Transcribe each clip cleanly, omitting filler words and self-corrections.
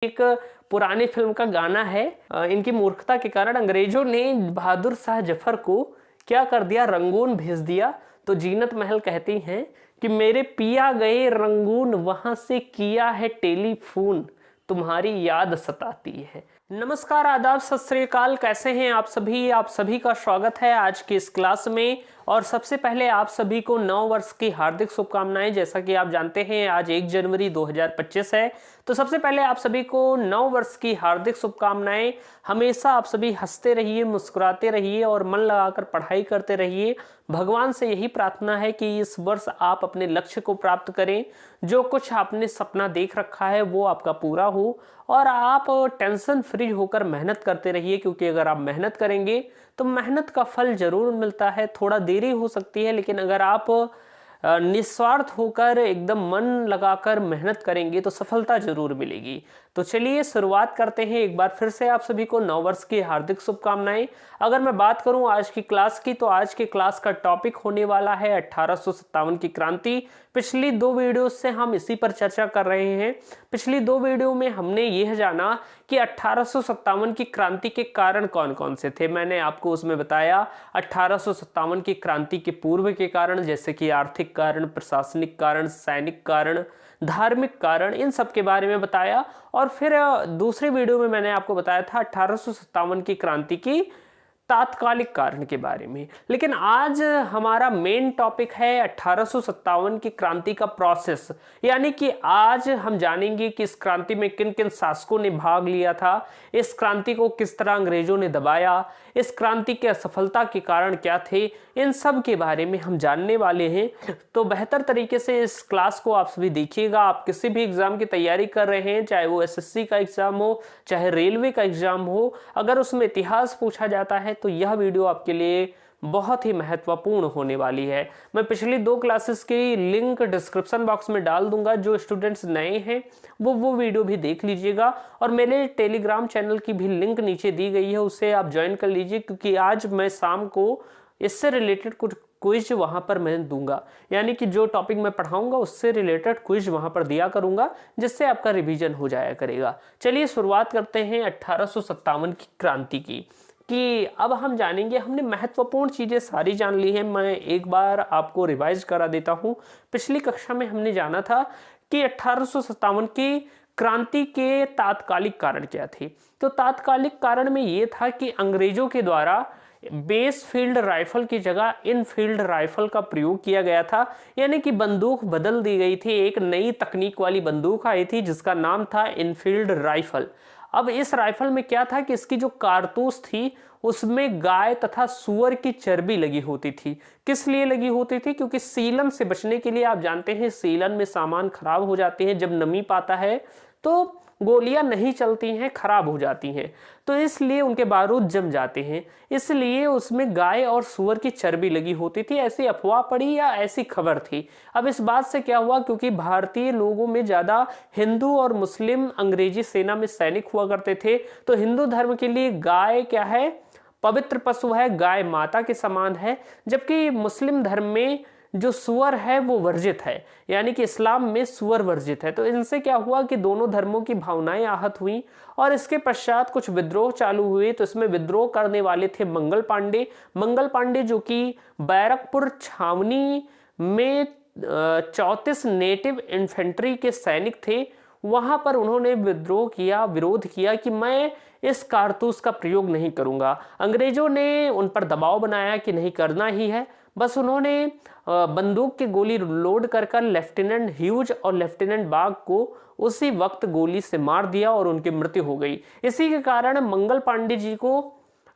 एक पुरानी फिल्म का गाना है। इनकी मूर्खता के कारण अंग्रेजों ने बहादुर शाह जफर को क्या कर दिया, रंगून भेज दिया। तो जीनत महल कहती हैं कि मेरे पिया गए रंगून, वहां से किया है टेलीफोन, तुम्हारी याद सताती है। नमस्कार, आदाब, सत श्री अकाल। कैसे हैं आप सभी? आप सभी का स्वागत है आज की इस क्लास में। और सबसे पहले आप सभी को नव वर्ष की हार्दिक शुभकामनाएं। जैसा कि आप जानते हैं आज 1 जनवरी 2025 है, तो सबसे पहले आप सभी को नव वर्ष की हार्दिक शुभकामनाएं। हमेशा आप सभी हंसते रहिए, मुस्कुराते रहिए और मन लगाकर पढ़ाई करते रहिए। भगवान से यही प्रार्थना है कि इस वर्ष आप अपने लक्ष्य को प्राप्त करें, जो कुछ आपने सपना देख रखा है वो आपका पूरा हो और आप टेंशन फ्री होकर मेहनत करते रहिए। क्योंकि अगर आप मेहनत करेंगे तो मेहनत का फल जरूर मिलता है। थोड़ा देरी हो सकती है, लेकिन अगर आप निस्वार्थ होकर एकदम मन लगाकर मेहनत करेंगे तो सफलता जरूर मिलेगी। तो चलिए शुरुआत करते हैं। एक बार फिर से आप सभी को नव वर्ष की हार्दिक शुभकामनाएं। अगर मैं बात करूं आज की क्लास की, तो आज की क्लास का टॉपिक होने वाला है 1857 की क्रांति। पिछली 2 वीडियो से हम इसी पर चर्चा कर रहे हैं। पिछली 2 वीडियो में हमने यह जाना कि 1857 की क्रांति के कारण कौन कौन से थे। मैंने आपको उसमें बताया 1857 की क्रांति के पूर्व के कारण, जैसे कि आर्थिक कारण, प्रशासनिक कारण, सैनिक कारण, धार्मिक कारण, इन सब के बारे में बताया। और फिर दूसरे वीडियो में मैंने आपको बताया था 1857 की क्रांति की तात्कालिक कारण के बारे में। लेकिन आज हमारा मेन टॉपिक है 1857 की क्रांति का प्रोसेस। यानी कि आज हम जानेंगे कि इस क्रांति में किन किन शासकों ने भाग लिया था, इस क्रांति को किस तरह अंग्रेजों ने दबाया, इस क्रांति के असफलता के कारण क्या थे, इन सब के बारे में हम जानने वाले हैं। तो बेहतर तरीके से इस क्लास को आप सभी देखिएगा। आप किसी भी एग्जाम की तैयारी कर रहे हैं, चाहे वो एसएससी का एग्जाम हो, चाहे रेलवे का एग्जाम हो, अगर उसमें इतिहास पूछा जाता है तो यह वीडियो आपके लिए बहुत ही महत्वपूर्ण होने वाली है। मैं पिछली 2 क्लासेस की लिंक डिस्क्रिप्शन बॉक्स में डाल दूंगा। जो स्टूडेंट्स नए हैं वो वीडियो भी देख लीजिएगा। और मेरे टेलीग्राम चैनल की भी लिंक नीचे दी गई है, उसे आप ज्वाइन कर लीजिए। क्योंकि आज मैं शाम को इससे रिलेटेड कुछ क्विज वहां पर मैं दूंगा। यानी कि जो टॉपिक मैं पढ़ाऊंगा उससे रिलेटेड क्विज वहां पर दिया करूंगा, जिससे आपका रिवीजन हो जाया करेगा। चलिए शुरुआत करते हैं 1857 की क्रांति की। कि अब हम जानेंगे, हमने महत्वपूर्ण चीजें सारी जान ली हैं। मैं एक बार आपको रिवाइज करा देता हूं। पिछली कक्षा में हमने जाना था कि 1857 की क्रांति के तात्कालिक कारण क्या थे। तो तात्कालिक कारण में यह था कि अंग्रेजों के द्वारा बेस फील्ड राइफल की जगह इनफील्ड राइफल का प्रयोग किया गया था। यानी कि बंदूक बदल दी गई थी। एक नई तकनीक वाली बंदूक आई थी जिसका नाम था इनफील्ड राइफल। अब इस राइफल में क्या था कि इसकी जो कारतूस थी उसमें गाय तथा सुअर की चर्बी लगी होती थी। किस लिए लगी होती थी? क्योंकि सीलन से बचने के लिए, आप जानते हैं सीलन में सामान खराब हो जाते हैं, जब नमी पाता है तो गोलियां नहीं चलती हैं, खराब हो जाती हैं, तो इसलिए उनके बारूद जम जाते हैं। इसलिए उसमें गाय और सुअर की चर्बी लगी होती थी। ऐसी अफवाह पड़ी या ऐसी खबर थी। अब इस बात से क्या हुआ, क्योंकि भारतीय लोगों में ज्यादा हिंदू और मुस्लिम अंग्रेजी सेना में सैनिक हुआ करते थे, तो हिंदू धर्म के लिए गाय क्या है, पवित्र पशु है, गाय माता के समान है। जबकि मुस्लिम धर्म में जो सुअर है वो वर्जित है, यानी कि इस्लाम में सुअर वर्जित है। तो इनसे क्या हुआ कि दोनों धर्मों की भावनाएं आहत हुई और इसके पश्चात कुछ विद्रोह चालू हुए। तो इसमें विद्रोह करने वाले थे मंगल पांडे। मंगल पांडे जो कि बैरकपुर छावनी में 34 नेटिव इन्फेंट्री के सैनिक थे, वहां पर उन्होंने विद्रोह किया, विरोध किया कि मैं इस कारतूस का प्रयोग नहीं करूंगा। अंग्रेजों ने उन पर दबाव बनाया कि नहीं करना ही है। बस उन्होंने बंदूक की गोली लोड कर लेफ्टिनेंट ह्यूज और लेफ्टिनेंट बाग को उसी वक्त गोली से मार दिया और उनकी मृत्यु हो गई। इसी के कारण मंगल पांडे जी को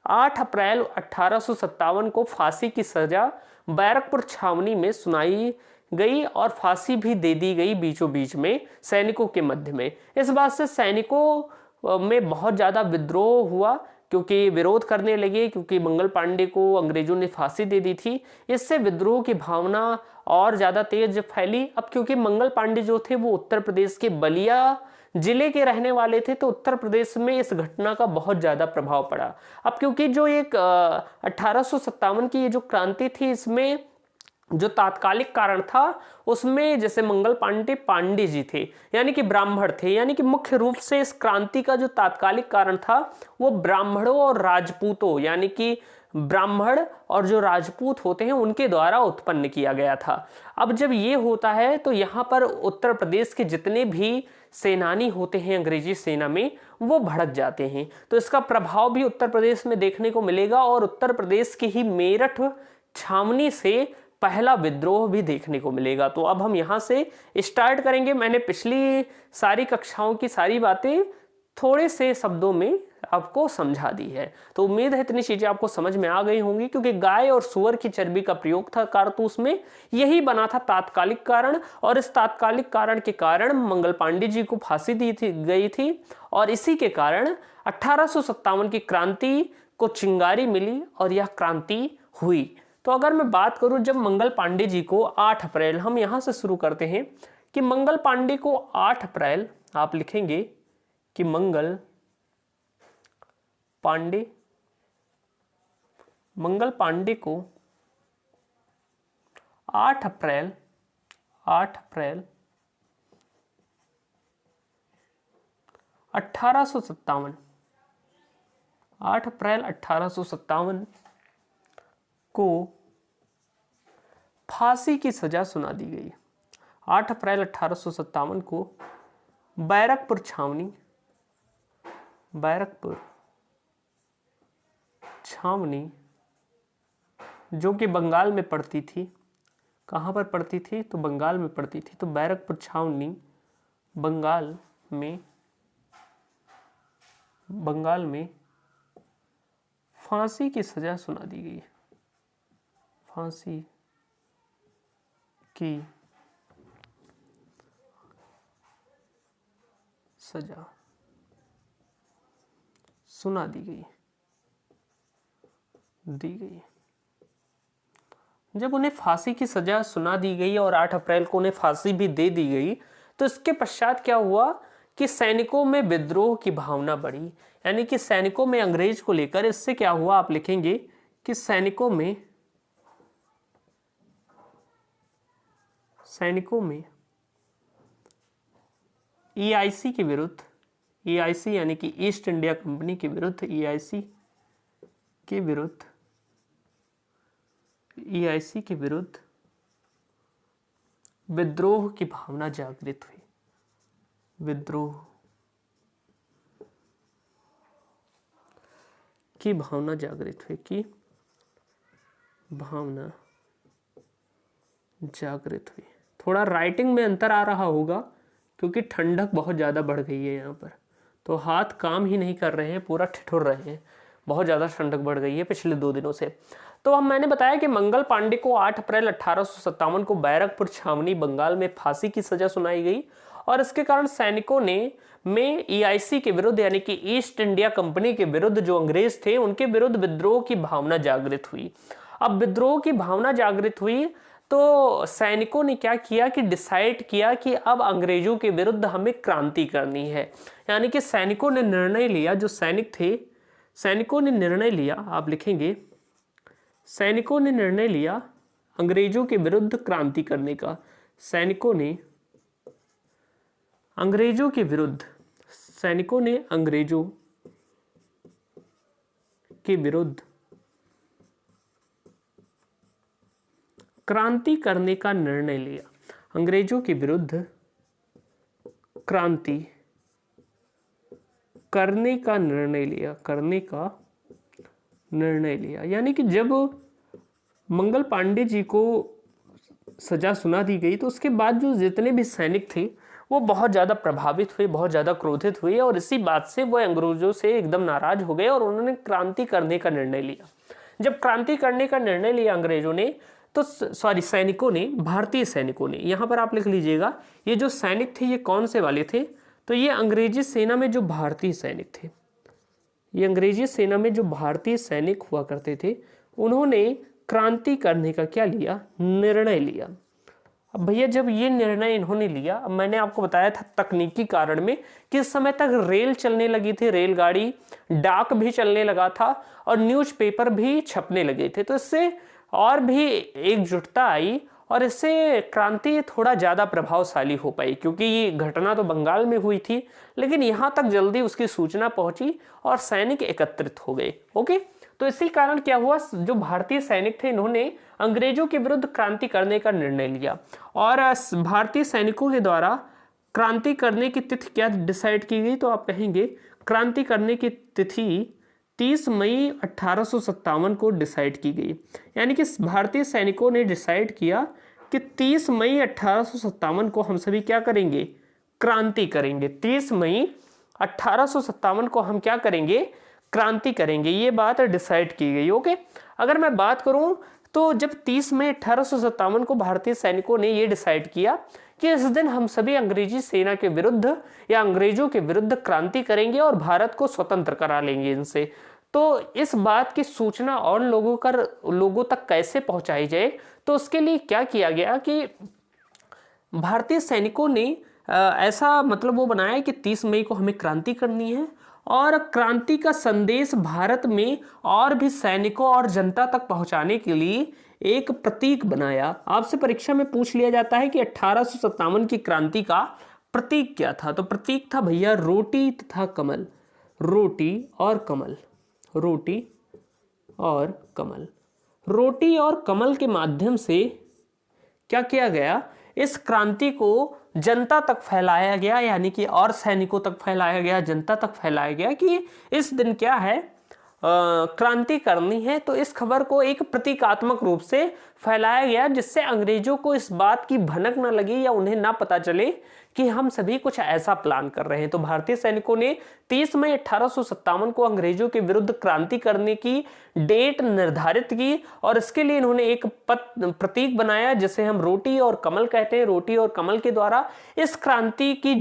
8 अप्रैल 1857 को फांसी की सजा बैरकपुर छावनी में सुनाई गई और फांसी भी दे दी गई बीचों बीच में सैनिकों के मध्य में। इस बात से सैनिकों में बहुत ज्यादा विद्रोह हुआ, क्योंकि विरोध करने लगे, क्योंकि मंगल पांडे को अंग्रेजों ने फांसी दे दी थी। इससे विद्रोह की भावना और ज्यादा तेज फैली। अब क्योंकि मंगल पांडे जो थे वो उत्तर प्रदेश के बलिया जिले के रहने वाले थे, तो उत्तर प्रदेश में इस घटना का बहुत ज्यादा प्रभाव पड़ा। अब क्योंकि जो एक 1857 की ये जो क्रांति थी, इसमें जो तात्कालिक कारण था उसमें जैसे मंगल पांडे जी थे, यानी कि ब्राह्मण थे, यानी कि मुख्य रूप से इस क्रांति का जो तात्कालिक कारण था वो ब्राह्मणों और राजपूतों, यानी कि ब्राह्मण और जो राजपूत होते हैं उनके द्वारा उत्पन्न किया गया था। अब जब ये होता है तो यहाँ पर उत्तर प्रदेश के जितने भी सेनानी होते हैं अंग्रेजी सेना में वो भड़क जाते हैं। तो इसका प्रभाव भी उत्तर प्रदेश में देखने को मिलेगा और उत्तर प्रदेश की ही मेरठ छावनी से पहला विद्रोह भी देखने को मिलेगा। तो अब हम यहाँ से स्टार्ट करेंगे। मैंने पिछली सारी कक्षाओं की सारी बातें थोड़े से शब्दों में आपको समझा दी है, तो उम्मीद है इतनी चीजें आपको समझ में आ गई होंगी, क्योंकि गाय और सुअर की चर्बी का प्रयोग था कारतूस में, यही बना था तात्कालिक कारण। और इस तात्कालिक कारण के कारण मंगल पांडे जी को फांसी गई थी और इसी के कारण 1857 की क्रांति को चिंगारी मिली और यह क्रांति हुई। तो अगर मैं बात करूं जब मंगल पांडे जी को 8 अप्रैल, हम यहां से शुरू करते हैं कि मंगल पांडे को 8 अप्रैल, आप लिखेंगे कि मंगल पांडे को 8 अप्रैल 1857 8 अप्रैल 1857 को फांसी की सजा सुना दी गई। 8 अप्रैल 1857 को बैरकपुर छावनी जो कि बंगाल में पड़ती थी, कहाँ पर पड़ती थी तो बंगाल में पड़ती थी, तो बैरकपुर छावनी बंगाल में फांसी की सजा सुना दी गई। फांसी की सजा सुना दी गई। जब उन्हें फांसी की सजा सुना दी गई और 8 अप्रैल को उन्हें फांसी भी दे दी गई, तो इसके पश्चात क्या हुआ कि सैनिकों में विद्रोह की भावना बढ़ी, यानी कि सैनिकों में अंग्रेज को लेकर, इससे क्या हुआ आप लिखेंगे कि सैनिकों में EIC के विरुद्ध, EIC यानी कि ईस्ट इंडिया कंपनी के विरुद्ध, EIC के विरुद्ध विद्रोह की भावना जागृत हुई। विद्रोह की भावना जागृत हुई। थोड़ा राइटिंग में अंतर आ रहा होगा क्योंकि ठंडक बहुत ज़्यादा बढ़ गई है यहाँ पर, तो हाथ काम ही नहीं कर रहे हैं, पूरा ठिठुर रहे हैं, बहुत ज़्यादा ठंडक बढ़ गई है पिछले 2 दिनों से। तो अब मैंने बताया कि मंगल पांडे को 8 अप्रैल 1857 को बैरकपुर छावनी बंगाल में फांसी की सजा सुनाई गई और इसके कारण सैनिकों में EIC के विरुद्ध, यानी कि ईस्ट इंडिया कंपनी के विरुद्ध, जो अंग्रेज थे उनके विरुद्ध विद्रोह की भावना जागृत हुई। अब विद्रोह की भावना जागृत हुई तो सैनिकों ने क्या किया कि डिसाइड किया कि अब अंग्रेजों के विरुद्ध हमें क्रांति करनी है, यानी कि सैनिकों ने निर्णय लिया, जो सैनिक थे सैनिकों ने निर्णय लिया, आप लिखेंगे सैनिकों ने निर्णय लिया अंग्रेजों के विरुद्ध क्रांति करने का। सैनिकों ने अंग्रेजों के विरुद्ध क्रांति करने का निर्णय लिया। अंग्रेजों के विरुद्ध क्रांति करने का निर्णय लिया, यानी कि जब मंगल पांडे जी को सजा सुना दी गई तो उसके बाद जो जितने भी सैनिक थे वो बहुत ज़्यादा प्रभावित हुए, बहुत ज़्यादा क्रोधित हुए और इसी बात से वो अंग्रेजों से एकदम नाराज हो गए और उन्होंने क्रांति करने का निर्णय लिया। जब क्रांति करने का निर्णय लिया अंग्रेजों ने, तो सैनिकों ने, भारतीय सैनिकों ने, यहाँ पर आप लिख लीजिएगा, ये जो सैनिक थे ये कौन से वाले थे, तो ये अंग्रेजी सेना में जो भारतीय सैनिक थे, ये अंग्रेजी सेना में जो भारतीय सैनिक हुआ करते थे, उन्होंने क्रांति करने का क्या लिया, निर्णय लिया। अब भैया जब ये निर्णय इन्होंने लिया, अब मैंने आपको बताया था तकनीकी कारण में कि इस समय तक रेल चलने लगी थी, रेलगाड़ी, डाक भी चलने लगा था और न्यूज़पेपर भी छपने लगे थे, तो इससे और भी एकजुटता आई और इससे क्रांति थोड़ा ज़्यादा प्रभावशाली हो पाई, क्योंकि ये घटना तो बंगाल में हुई थी लेकिन यहाँ तक जल्दी उसकी सूचना पहुंची और सैनिक एकत्रित हो गए। ओके, तो इसी कारण क्या हुआ, जो भारतीय सैनिक थे इन्होंने अंग्रेजों के विरुद्ध क्रांति करने का निर्णय लिया और भारतीय सैनिकों के द्वारा क्रांति करने की तिथि क्या डिसाइड की गई, तो आप कहेंगे क्रांति करने की तिथि 30 मई 1857 को डिसाइड की गई। यानी कि भारतीय सैनिकों ने डिसाइड किया कि 30 मई 1857 को हम सभी क्या करेंगे, क्रांति करेंगे। 30 मई 1857 को हम क्या करेंगे, क्रांति करेंगे, ये बात डिसाइड की गई। ओके, अगर मैं बात करूं तो जब 30 मई 1857 को भारतीय सैनिकों ने ये डिसाइड किया कि इस दिन हम सभी अंग्रेजी सेना के विरुद्ध या अंग्रेजों के विरुद्ध क्रांति करेंगे और भारत को स्वतंत्र करा लेंगे इनसे, तो इस बात की सूचना और लोगों तक कैसे पहुंचाई जाए, तो उसके लिए क्या किया गया कि भारतीय सैनिकों ने ऐसा मतलब वो बनाया कि 30 मई को हमें क्रांति करनी है और क्रांति का संदेश भारत में और भी सैनिकों और जनता तक पहुंचाने के लिए एक प्रतीक बनाया। आपसे परीक्षा में पूछ लिया जाता है कि 1857 की क्रांति का प्रतीक क्या था, तो प्रतीक था भैया रोटी तथा कमल। रोटी और कमल, रोटी और कमल, रोटी और कमल के माध्यम से क्या किया गया, इस क्रांति को जनता तक फैलाया गया, यानी कि और सैनिकों तक फैलाया गया, जनता तक फैलाया गया कि इस दिन क्या है, क्रांति करनी है। तो इस खबर को एक प्रतीकात्मक रूप से फैलाया गया जिससे अंग्रेजों को इस बात की भनक न लगे या उन्हें ना पता चले कि हम सभी कुछ ऐसा प्लान कर रहे हैं। तो भारतीय सैनिकों ने 30 मई 1857 को अंग्रेजों के विरुद्ध क्रांति करने की डेट निर्धारित की और इसके लिए इन्होंने एक प्रतीक बनाया जिसे हम रोटी और कमल कहते हैं। रोटी और कमल के द्वारा इस क्रांति की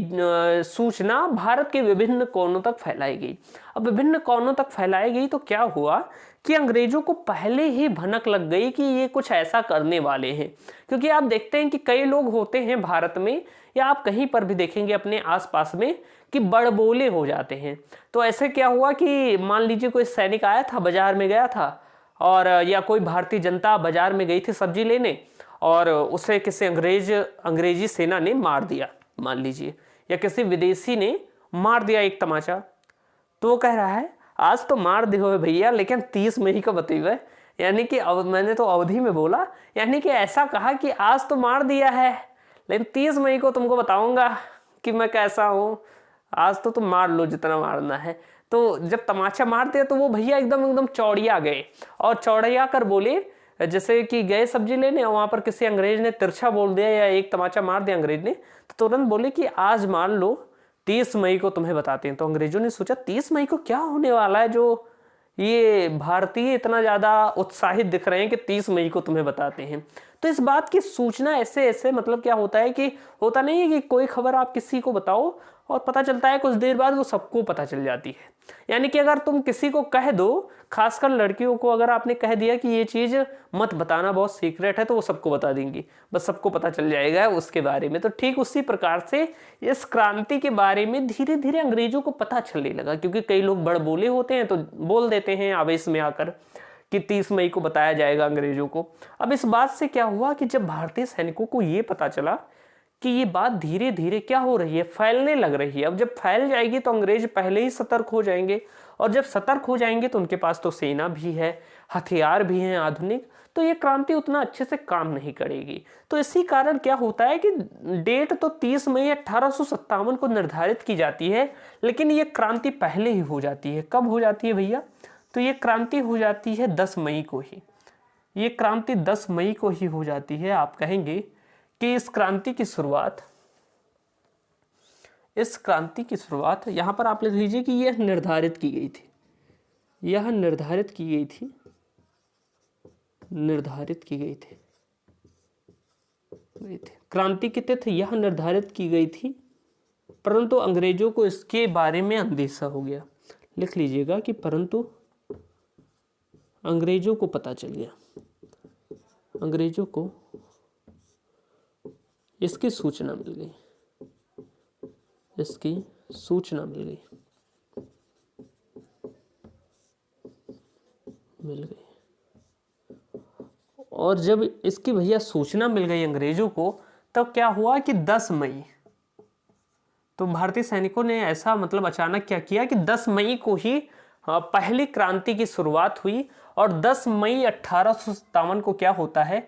सूचना भारत के विभिन्न कोनों तक फैलाई गई। अब विभिन्न कोनों तक फैलाई गई तो क्या हुआ कि अंग्रेजों को पहले ही भनक लग गई कि ये कुछ ऐसा करने वाले हैं, क्योंकि आप देखते हैं कि कई लोग होते हैं भारत में या आप कहीं पर भी देखेंगे अपने आसपास में कि बड़बोले हो जाते हैं। तो ऐसे क्या हुआ कि मान लीजिए कोई सैनिक आया था, बाजार में गया था और या कोई भारतीय जनता बाजार में गई थी सब्जी लेने और उसे किसी अंग्रेजी सेना ने मार दिया मान लीजिए, या किसी विदेशी ने मार दिया एक तमाचा। तो वो कह रहा है आज तो मार दियो भैया लेकिन 30 मई का बताइए, यानी कि मैंने तो अवधि में बोला, यानी कि ऐसा कहा कि आज तो मार दिया है लेकिन 30 मई को तुमको बताऊंगा कि मैं कैसा हूँ, आज तो तुम मार लो जितना मारना है। तो जब तमाचा मार दिया तो वो भैया एकदम चौड़िया गए और चौड़िया कर बोले, जैसे कि गए सब्जी लेने और वहां पर किसी अंग्रेज ने तिरछा बोल दिया या एक तमाचा मार दिया अंग्रेज ने, तो तुरंत बोले कि आज मान लो 30 मई को तुम्हें बताते हैं। तो अंग्रेजों ने सोचा 30 मई को क्या होने वाला है जो ये भारतीय इतना ज्यादा उत्साहित दिख रहे हैं कि 30 मई को तुम्हें बताते हैं। तो इस बात की सूचना ऐसे मतलब क्या होता है कि होता नहीं है कि कोई खबर आप किसी को बताओ और पता चलता है कुछ देर बाद वो सबको पता चल जाती है। यानी कि अगर तुम किसी को कह दो, खासकर लड़कियों को अगर आपने कह दिया कि ये चीज मत बताना बहुत सीक्रेट है, तो वो सबको बता देंगी, बस सबको पता चल जाएगा उसके बारे में। तो ठीक उसी प्रकार से इस क्रांति के बारे में धीरे धीरे अंग्रेजों को पता चलने लगा, क्योंकि कई लोग बड़बोले होते हैं तो बोल देते हैं आवेश में आकर कि 30 मई को बताया जाएगा अंग्रेजों को। अब इस बात से क्या हुआ कि जब भारतीय सैनिकों को ये पता चला कि ये बात धीरे धीरे क्या हो रही है, फैलने लग रही है। अब जब फैल जाएगी तो अंग्रेज पहले ही सतर्क हो जाएंगे और जब सतर्क हो जाएंगे तो उनके पास तो सेना भी है, हथियार भी हैं आधुनिक, तो ये क्रांति उतना अच्छे से काम नहीं करेगी। तो इसी कारण क्या होता है कि डेट तो 30 मई 1857 को निर्धारित की जाती है, लेकिन ये क्रांति पहले ही हो जाती है। कब हो जाती है भैया, तो ये क्रांति हो जाती है 10 मई को ही। ये क्रांति 10 मई को ही हो जाती है। आप कहेंगे कि इस क्रांति की शुरुआत यहां पर आप लिख लीजिए कि यह निर्धारित की गई थी, यह निर्धारित की गई थी क्रांति की तिथि यह निर्धारित की गई थी, परंतु अंग्रेजों को इसके बारे में अंदेशा हो गया। लिख लीजिएगा कि परंतु अंग्रेजों को पता चल गया, अंग्रेजों को इसकी सूचना मिल गई, इसकी सूचना मिल गई। और जब इसकी भैया सूचना मिल गई अंग्रेजों को, तब क्या हुआ कि 10 मई, तो भारतीय सैनिकों ने ऐसा मतलब अचानक क्या किया कि 10 मई को ही पहली क्रांति की शुरुआत हुई। और 10 मई 1857 को क्या होता है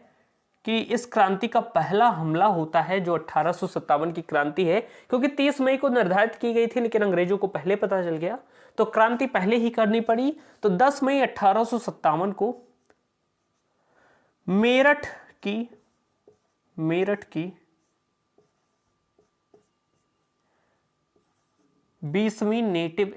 कि इस क्रांति का पहला हमला होता है, जो 1857 की क्रांति है, क्योंकि 30 मई को निर्धारित की गई थी लेकिन अंग्रेजों को पहले पता चल गया, तो क्रांति पहले ही करनी पड़ी। तो 10 मई 1857 को मेरठ की 20वीं नेटिव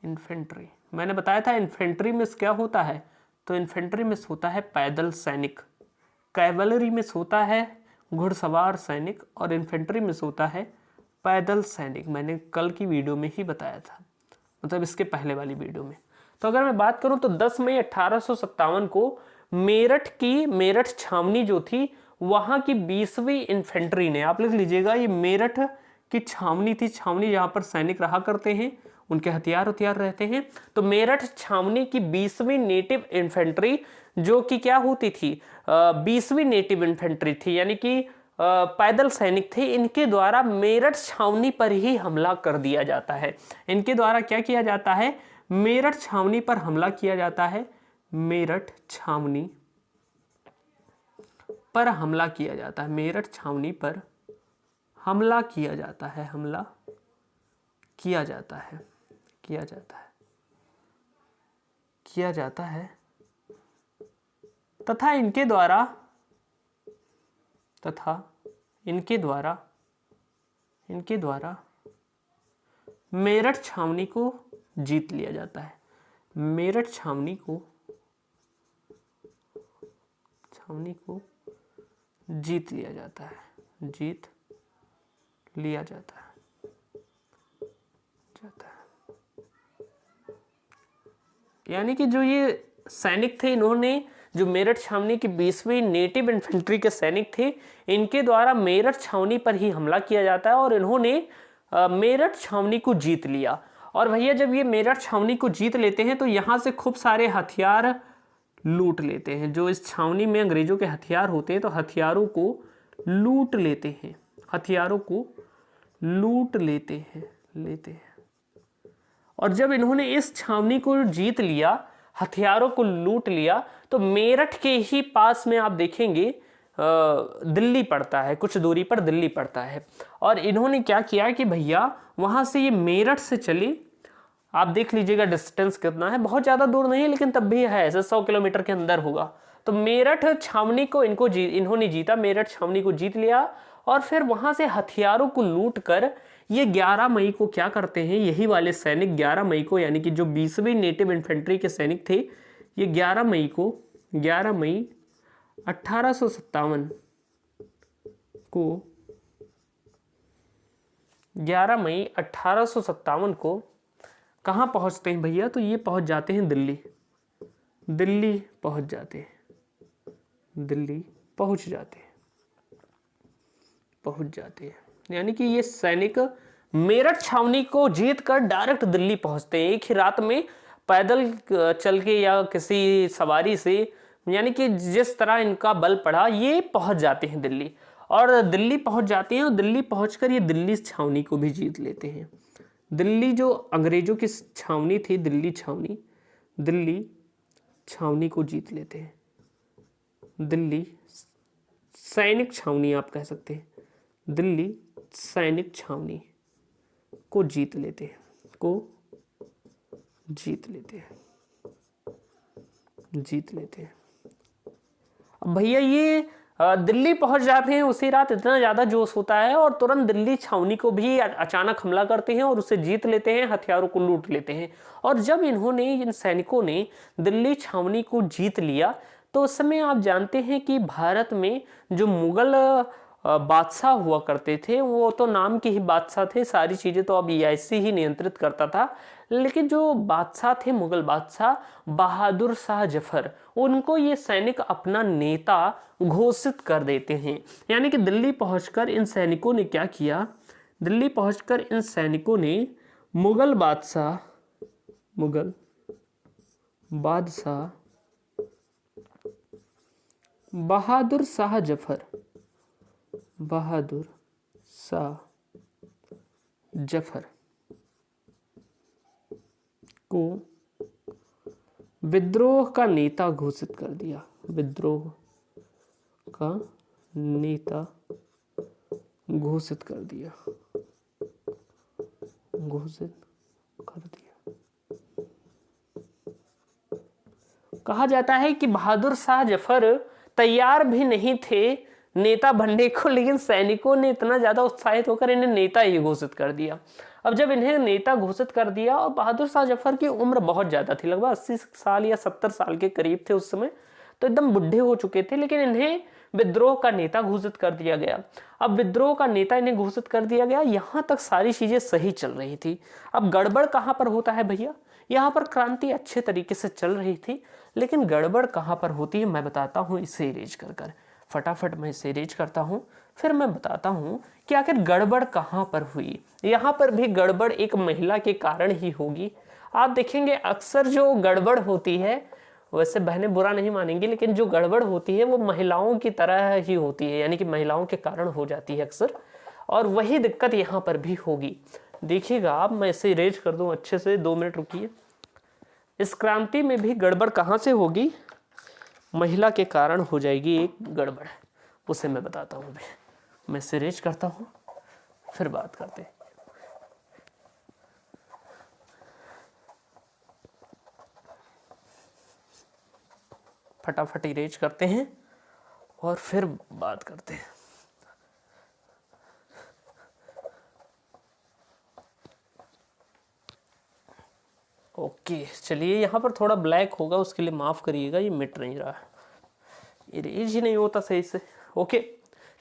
इन्फेंट्री, मैंने बताया था इन्फेंट्री मिस क्या होता है, तो इन्फेंट्री मिस होता है पैदल सैनिक, कैवलरी मिस होता है घुड़सवार सैनिक, और इन्फेंट्री मिस होता है पैदल सैनिक। मैंने कल की वीडियो में ही बताया था, मतलब इसके पहले वाली वीडियो में। तो अगर मैं बात करूं तो 10 मई 1857 को मेरठ छावनी जो थी, वहां की 20वीं इन्फेंट्री ने, आप लिख लीजिएगा, ये मेरठ की छावनी थी, छावनी जहां पर सैनिक रहा करते हैं, उनके हथियार रहते हैं। तो मेरठ छावनी की 20वीं नेटिव इन्फेंट्री, जो कि क्या होती थी, 20वीं नेटिव इन्फेंट्री थी, यानी कि पैदल सैनिक थे, इनके द्वारा मेरठ छावनी पर ही हमला कर दिया जाता है। इनके द्वारा क्या किया जाता है, मेरठ छावनी पर हमला किया जाता है, मेरठ छावनी पर हमला किया जाता है, मेरठ छावनी पर हमला किया जाता है, हमला किया जाता है, किया जाता है, किया जाता है, तथा इनके द्वारा मेरठ छावनी को जीत लिया जाता है, मेरठ छावनी को जीत लिया जाता है, जीत लिया जाता है। यानी कि जो ये सैनिक थे, इन्होंने जो मेरठ छावनी की 20वीं नेटिव इन्फेंट्री के सैनिक थे, इनके द्वारा मेरठ छावनी पर ही हमला किया जाता है और इन्होंने मेरठ छावनी को जीत लिया। और भैया जब ये मेरठ छावनी को जीत लेते हैं तो यहाँ से खूब सारे हथियार लूट लेते हैं। जो इस छावनी में अंग्रेजों के हथियार होते हैं तो हथियारों को लूट लेते हैं, हथियारों को लूट लेते हैं। और जब इन्होंने इस छावनी को जीत लिया, हथियारों को लूट लिया, तो मेरठ के ही पास में आप देखेंगे दिल्ली पड़ता है, कुछ दूरी पर दिल्ली पड़ता है। और इन्होंने क्या किया कि भैया वहां से ये मेरठ से चले, आप देख लीजिएगा डिस्टेंस कितना है, बहुत ज़्यादा दूर नहीं है लेकिन तब भी है, ऐसे 100 किलोमीटर के अंदर होगा। तो मेरठ छावनी को इन्होंने जीता, मेरठ छावनी को जीत लिया और फिर वहां से हथियारों को लूट कर ये 11 मई को क्या करते हैं, यही वाले सैनिक 11 मई को, यानी कि जो 20वीं नेटिव इन्फेंट्री के सैनिक थे, ये 11 मई 1857 को 11 मई 1857 को कहाँ पहुंचते हैं भैया, तो ये पहुंच जाते हैं दिल्ली पहुंच जाते हैं, दिल्ली पहुंच जाते हैं। यानी कि ये सैनिक मेरठ छावनी को जीत कर डायरेक्ट दिल्ली पहुंचते हैं, एक ही रात में, पैदल चल के या किसी सवारी से, यानी कि जिस तरह इनका बल पड़ा ये पहुंच जाते हैं दिल्ली। और दिल्ली पहुंच जाते हैं और दिल्ली पहुंचकर ये दिल्ली छावनी को भी जीत लेते हैं। दिल्ली जो अंग्रेजों की छावनी थी, दिल्ली छावनी को जीत लेते हैं, दिल्ली सैनिक छावनी आप कह सकते हैं, दिल्ली सैनिक छावनी को जीत लेते हैं, जीत लेते हैं। अब भैया ये दिल्ली पहुंच जाते हैं, उसी रात इतना ज़्यादा जोश होता है और तुरंत दिल्ली छावनी को भी अचानक हमला करते हैं और उसे जीत लेते हैं, हथियारों को लूट लेते हैं। और जब इन सैनिकों ने दिल्ली छावनी को जीत लिया तो उस समय आप जानते हैं कि भारत में जो मुगल बादशाह हुआ करते थे, वो तो नाम के ही बादशाह थे, सारी चीज़ें तो अब ऐसे ही नियंत्रित करता था, लेकिन जो बादशाह थे, मुगल बादशाह बहादुर शाह जफर, उनको ये सैनिक अपना नेता घोषित कर देते हैं। यानी कि दिल्ली पहुंचकर इन सैनिकों ने क्या किया, दिल्ली पहुंचकर इन सैनिकों ने मुगल बादशाह मुगल बादशाह बहादुर शाह जफर, बहादुर शाह जफर को विद्रोह का नेता घोषित कर दिया, विद्रोह का नेता घोषित कर दिया, घोषित कर दिया। कहा जाता है कि बहादुर शाह जफर तैयार भी नहीं थे नेता बनने को, लेकिन सैनिकों ने इतना ज्यादा उत्साहित होकर इन्हें नेता ही घोषित कर दिया। अब जब इन्हें नेता घोषित कर दिया, और बहादुर शाह जफर की उम्र बहुत ज्यादा थी, लगभग 80 साल या 70 साल के करीब थे उस समय, तो एकदम बुढ़े हो चुके थे, लेकिन इन्हें विद्रोह का नेता घोषित कर दिया गया। अब विद्रोह का नेता इन्हें घोषित कर दिया गया, यहां तक सारी चीजें सही चल रही थी। अब गड़बड़ कहां पर होता है भैया? यहाँ पर क्रांति अच्छे तरीके से चल रही थी, लेकिन गड़बड़ कहां पर होती है मैं बताता हूं, इसे इरेज कर फटाफट मैं इसे इरेज करता हूं, फिर मैं बताता हूं कि आखिर गड़बड़ कहां पर हुई। यहाँ पर भी गड़बड़ एक महिला के कारण ही होगी। आप देखेंगे अक्सर जो गड़बड़ होती है, वैसे बहनें बुरा नहीं मानेंगी, लेकिन जो गड़बड़ होती है वो महिलाओं की तरह ही होती है, यानी कि महिलाओं के कारण हो जाती है अक्सर, और वही दिक्कत यहाँ पर भी होगी। देखिएगा आप, मैं इसे इरेज कर दूं अच्छे से, 2 मिनट रुकिए। इस क्रांति में भी गड़बड़ कहाँ से होगी? महिला के कारण हो जाएगी एक गड़बड़, उसे मैं बताता हूँ। मैं इसे इरेज करता हूँ, फिर बात करते हैं। फटाफट इरेज करते हैं और फिर बात करते हैं। ओके, चलिए यहाँ पर थोड़ा ब्लैक होगा, उसके लिए माफ करिएगा, ये मिट नहीं रहा है, इरेज ही नहीं होता सही से। ओके,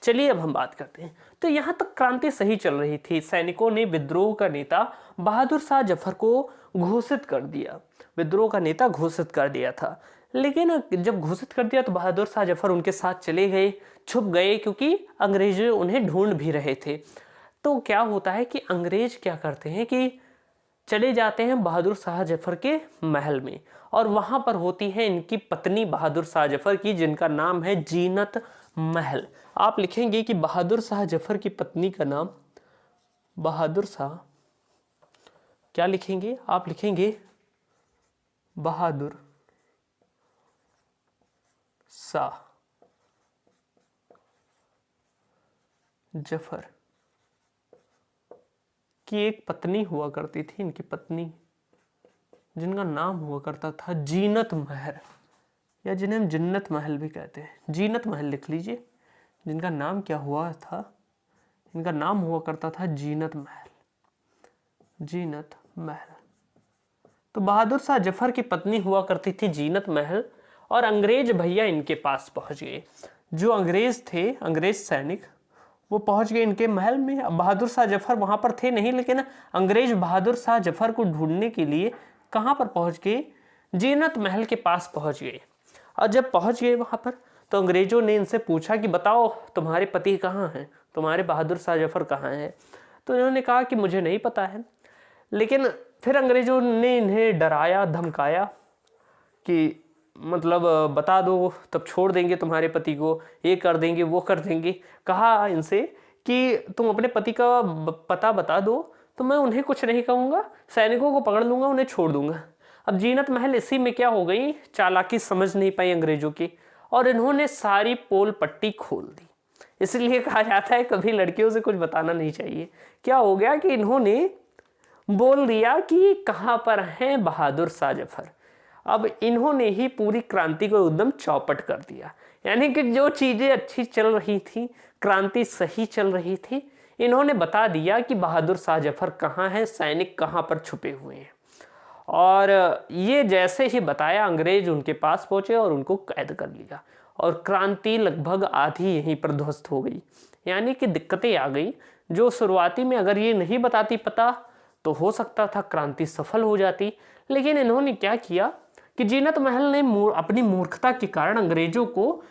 चलिए अब हम बात करते हैं। तो यहाँ तक क्रांति सही चल रही थी, सैनिकों ने विद्रोह का नेता बहादुर शाह जफर को घोषित कर दिया, विद्रोह का नेता घोषित कर दिया था। लेकिन जब घोषित कर दिया तो बहादुर शाह जफर उनके साथ चले गए, छुप गए, क्योंकि अंग्रेज उन्हें ढूंढ भी रहे थे। तो क्या होता है कि अंग्रेज क्या करते हैं कि चले जाते हैं बहादुर शाह जफर के महल में, और वहां पर होती है इनकी पत्नी बहादुर शाह जफर की, जिनका नाम है जीनत महल। आप लिखेंगे कि बहादुर शाह जफर की पत्नी का नाम बहादुर शाह, क्या लिखेंगे आप? लिखेंगे बहादुर शाह जफर की एक पत्नी हुआ करती थी, इनकी पत्नी, जिनका नाम हुआ करता था जीनत महल, या जिन्हें हम जिन्नत महल भी कहते हैं। जीनत महल लिख लीजिए, जिनका नाम क्या हुआ था? इनका नाम हुआ करता था जीनत महल, जीनत महल। तो बहादुर शाह जफर की पत्नी हुआ करती थी जीनत महल, और अंग्रेज भैया इनके पास पहुंच गए। जो अंग्रेज थे, अंग्रेज सैनिक, वो पहुंच गए इनके महल में। अब बहादुर शाह जफर वहां पर थे नहीं, लेकिन अंग्रेज बहादुर शाह जफर को ढूंढने के लिए कहां पर पहुंच गए? जीनत महल के पास पहुंच गए। और जब पहुंच गए वहां पर, तो अंग्रेजों ने इनसे पूछा कि बताओ तुम्हारे पति कहाँ हैं, तुम्हारे बहादुर शाह जफर कहाँ हैं? तो इन्होंने कहा कि मुझे नहीं पता है। लेकिन फिर अंग्रेजों ने इन्हें डराया, धमकाया कि मतलब बता दो तब छोड़ देंगे तुम्हारे पति को, ये कर देंगे, वो कर देंगे। कहा इनसे कि तुम अपने पति का पता बता दो तो मैं उन्हें कुछ नहीं कहूँगा, सैनिकों को पकड़ लूँगा, उन्हें छोड़ दूंगा। अब जीनत महल इसी में क्या हो गई, चालाकी समझ नहीं पाई अंग्रेजों की, और इन्होंने सारी पोल पट्टी खोल दी। इसलिए कहा जाता है कभी लड़कियों से कुछ बताना नहीं चाहिए। क्या हो गया कि इन्होंने बोल दिया कि कहाँ पर हैं बहादुर शाह जफर। अब इन्होंने ही पूरी क्रांति को एकदम चौपट कर दिया, यानी कि जो चीजें अच्छी चल रही थी, क्रांति सही चल रही थी, इन्होंने बता दिया कि बहादुर शाह जफर कहाँ हैं, सैनिक कहाँ पर छुपे हुए हैं। और ये जैसे ही बताया, अंग्रेज उनके पास पहुंचे और उनको कैद कर लिया, और क्रांति लगभग आधी यहीं पर ध्वस्त हो गई। यानी कि दिक्कतें आ गई, जो शुरुआती में अगर ये नहीं बताती पता तो हो सकता था क्रांति सफल हो जाती। लेकिन इन्होंने क्या किया कि जीनत महल ने अपनी मूर्खता के कारण अंग्रेजों को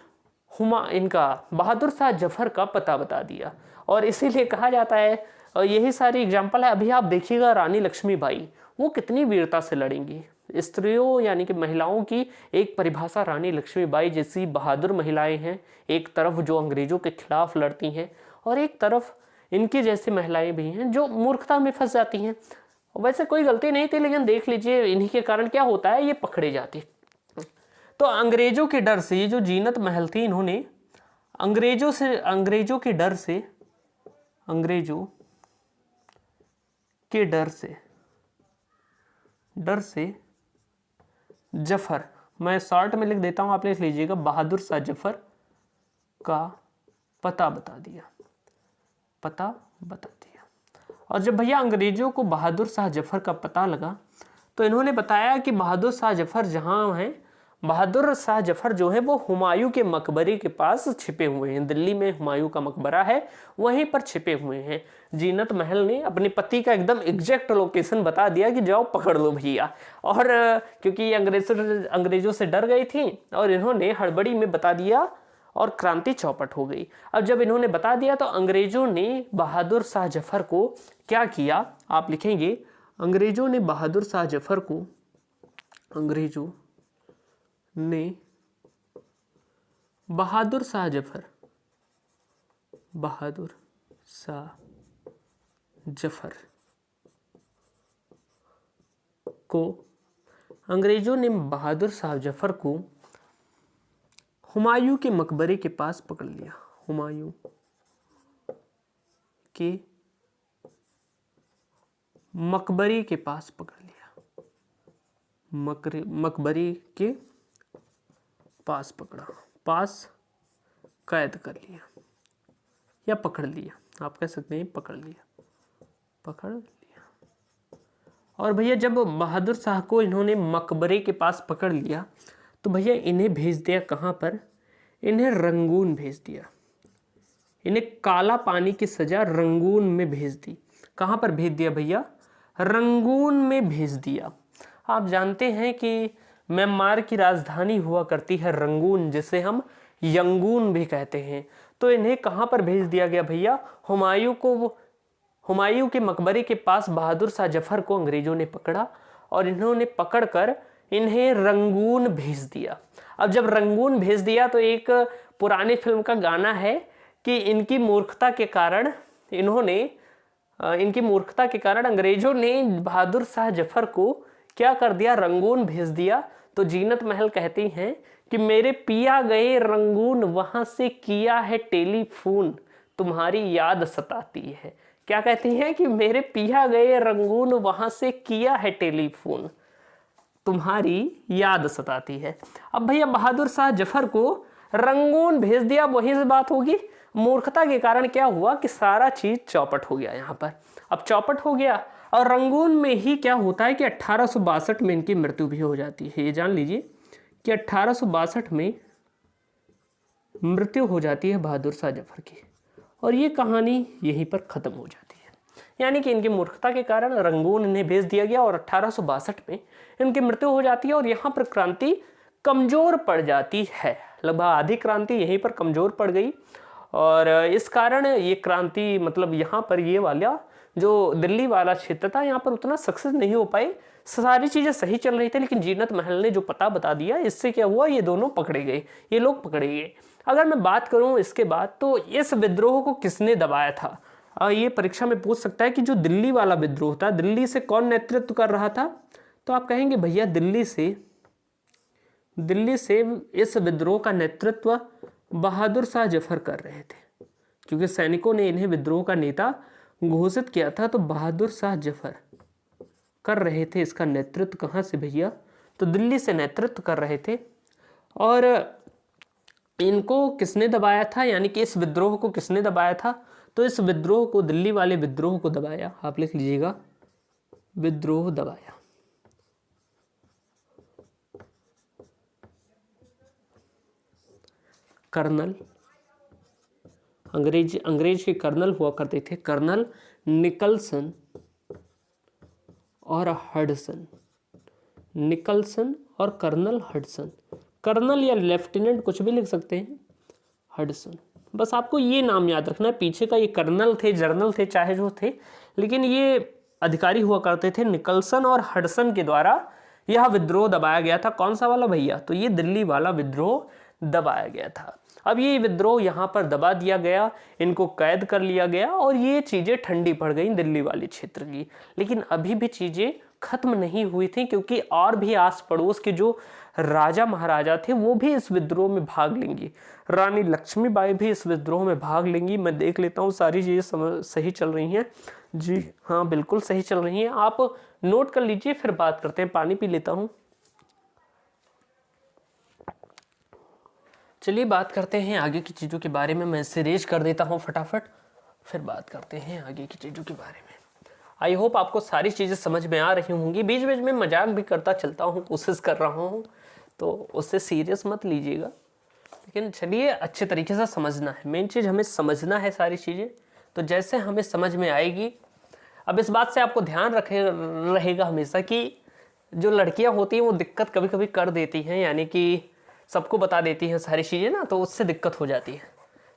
इनका बहादुर शाह जफर का पता बता दिया। और इसीलिए कहा जाता है, और यही सारी एग्जाम्पल है। अभी आप देखिएगा रानी लक्ष्मीबाई, वो कितनी वीरता से लड़ेंगी। स्त्रियों यानी कि महिलाओं की एक परिभाषा रानी लक्ष्मीबाई जैसी बहादुर महिलाएं हैं, एक तरफ जो अंग्रेजों के खिलाफ लड़ती हैं और एक तरफ इनकी जैसी महिलाएं भी हैं जो मूर्खता में फंस जाती हैं। वैसे कोई गलती नहीं थी, लेकिन देख लीजिए इन्हीं के कारण क्या होता है, ये पकड़े जाती। तो अंग्रेजों के डर से ये जो जीनत महल थी, इन्होंने अंग्रेजों के डर से जफर, मैं शॉर्ट में लिख देता हूं, आप लिख लीजिएगा, बहादुर शाह जफर का पता बता दिया। और जब भैया अंग्रेजों को बहादुर शाह जफर का पता लगा तो इन्होंने बताया कि बहादुर शाह जफर जहां हैं, बहादुर शाह जफर जो है वो हुमायूं के मकबरे के पास छिपे हुए हैं। दिल्ली में हुमायूं का मकबरा है, वहीं पर छिपे हुए हैं। जीनत महल ने अपने पति का एकदम एग्जैक्ट लोकेशन बता दिया कि जाओ पकड़ लो भैया। और क्योंकि अंग्रेजों से डर गई थी और इन्होंने हड़बड़ी में बता दिया और क्रांति चौपट हो गई। अब जब इन्होंने बता दिया तो अंग्रेजों ने बहादुर शाह जफर को क्या किया, आप लिखेंगे, अंग्रेजों ने बहादुर शाह जफर को बहादुर शाह जफर को हुमायूं के मकबरे के पास पकड़ लिया। हुमायूं के मकबरे के पास पकड़ लिया। मकबरे के पास पकड़ा, पास कैद कर लिया या पकड़ लिया, आप कह सकते हैं पकड़ लिया। और भैया जब बहादुर शाह को इन्होंने मकबरे के पास पकड़ लिया तो भैया इन्हें भेज दिया कहाँ पर, इन्हें रंगून भेज दिया। इन्हें काला पानी की सजा रंगून में भेज दी। कहाँ पर भेज दिया भैया, रंगून में भेज दिया। आप जानते हैं कि म्यांमार की राजधानी हुआ करती है रंगून, जिसे हम यंगून भी कहते हैं। तो इन्हें कहाँ पर भेज दिया गया भैया, हुमायूं के मकबरे के पास बहादुर शाह जफर को अंग्रेजों ने पकड़ा और इन्होंने पकड़कर इन्हें रंगून भेज दिया। अब जब रंगून भेज दिया तो एक पुरानी फिल्म का गाना है कि इनकी मूर्खता के कारण अंग्रेजों ने बहादुर शाह जफर को क्या कर दिया, रंगून भेज दिया। तो जीनत महल कहती हैं कि मेरे पिया गए रंगून, वहां से किया है टेलीफोन, तुम्हारी याद सताती है। क्या कहती हैं कि मेरे पिया गए रंगून, वहां से किया है टेलीफोन, तुम्हारी याद सताती है। अब भैया बहादुर शाह जफर को रंगून भेज दिया, वहीं से बात होगी। मूर्खता के कारण क्या हुआ कि सारा चीज चौपट हो गया। यहाँ पर अब चौपट हो गया और रंगून में ही क्या होता है कि 1862 में इनकी मृत्यु भी हो जाती है। ये जान लीजिए कि 1862 में मृत्यु हो जाती है बहादुर शाह जफर की, और ये कहानी यहीं पर खत्म हो जाती है। यानी कि इनकी मूर्खता के कारण रंगून इन्हें भेज दिया गया और 1862 में इनकी मृत्यु हो जाती है और यहाँ पर क्रांति कमजोर पड़ जाती है। लगभग आधी क्रांति यहीं पर कमजोर पड़ गई और इस कारण ये क्रांति, मतलब यहाँ पर ये वाला जो दिल्ली वाला क्षेत्र था, यहाँ पर उतना सक्सेस नहीं हो पाई। सारी चीजें सही चल रही थी, लेकिन जीनत महल ने जो पता बता दिया, इससे क्या हुआ, ये दोनों पकड़े गए, ये लोग पकड़े गए। अगर मैं बात करूं इसके बाद, तो इस विद्रोह को किसने दबाया था, ये परीक्षा में पूछ सकता है कि जो दिल्ली वाला विद्रोह था, दिल्ली से कौन नेतृत्व कर रहा था, तो आप कहेंगे भैया दिल्ली से इस विद्रोह का नेतृत्व बहादुर शाह जफर कर रहे थे, क्योंकि सैनिकों ने इन्हें विद्रोह का नेता घोषित किया था। तो बहादुर शाह जफर कर रहे थे इसका नेतृत्व। कहाँ से भैया, तो दिल्ली से नेतृत्व कर रहे थे। और इनको किसने दबाया था, यानी कि इस विद्रोह को किसने दबाया था, तो इस विद्रोह को, दिल्ली वाले विद्रोह को दबाया, आप लिख लीजिएगा, विद्रोह दबाया कर्नल, अंग्रेज के कर्नल हुआ करते थे, कर्नल निकलसन और हडसन, निकलसन और कर्नल हडसन। कर्नल या लेफ्टिनेंट कुछ भी लिख सकते हैं, हडसन। बस आपको ये नाम याद रखना है। पीछे का ये कर्नल थे, जर्नल थे, चाहे जो थे, लेकिन ये अधिकारी हुआ करते थे निकलसन और हडसन के द्वारा यह विद्रोह दबाया गया था। कौन सा वाला भैया? तो ये दिल्ली वाला विद्रोह दबाया गया था। अब ये विद्रोह यहाँ पर दबा दिया गया, इनको कैद कर लिया गया और ये चीज़ें ठंडी पड़ गई दिल्ली वाले क्षेत्र की। लेकिन अभी भी चीज़ें खत्म नहीं हुई थी, क्योंकि और भी आस पड़ोस के जो राजा महाराजा थे वो भी इस विद्रोह में भाग लेंगी। रानी लक्ष्मीबाई भी इस विद्रोह में भाग लेंगी। मैं देख लेता हूँ सारी चीज़ें सही चल रही हैं। जी हाँ, बिल्कुल सही चल रही हैं। आप नोट कर लीजिए, फिर बात करते हैं। पानी पी लेता हूँ। चलिए बात करते हैं आगे की चीज़ों के बारे में। मैं इसे रेज कर देता हूँ फटाफट, फिर बात करते हैं आगे की चीज़ों के बारे में। आई होप आपको सारी चीज़ें समझ में आ रही होंगी। बीच बीच में मजाक भी करता चलता हूँ, कोशिश कर रहा हूँ, तो उससे सीरियस मत लीजिएगा। लेकिन चलिए, अच्छे तरीके से समझना है। मेन चीज़ हमें समझना है सारी चीज़ें, तो जैसे हमें समझ में आएगी। अब इस बात से आपको ध्यान रहेगा हमेशा कि जो लड़कियां होती हैं वो दिक्कत कभी कभी कर देती हैं, यानी कि सबको बता देती हैं सारी चीज़ें ना, तो उससे दिक्कत हो जाती है।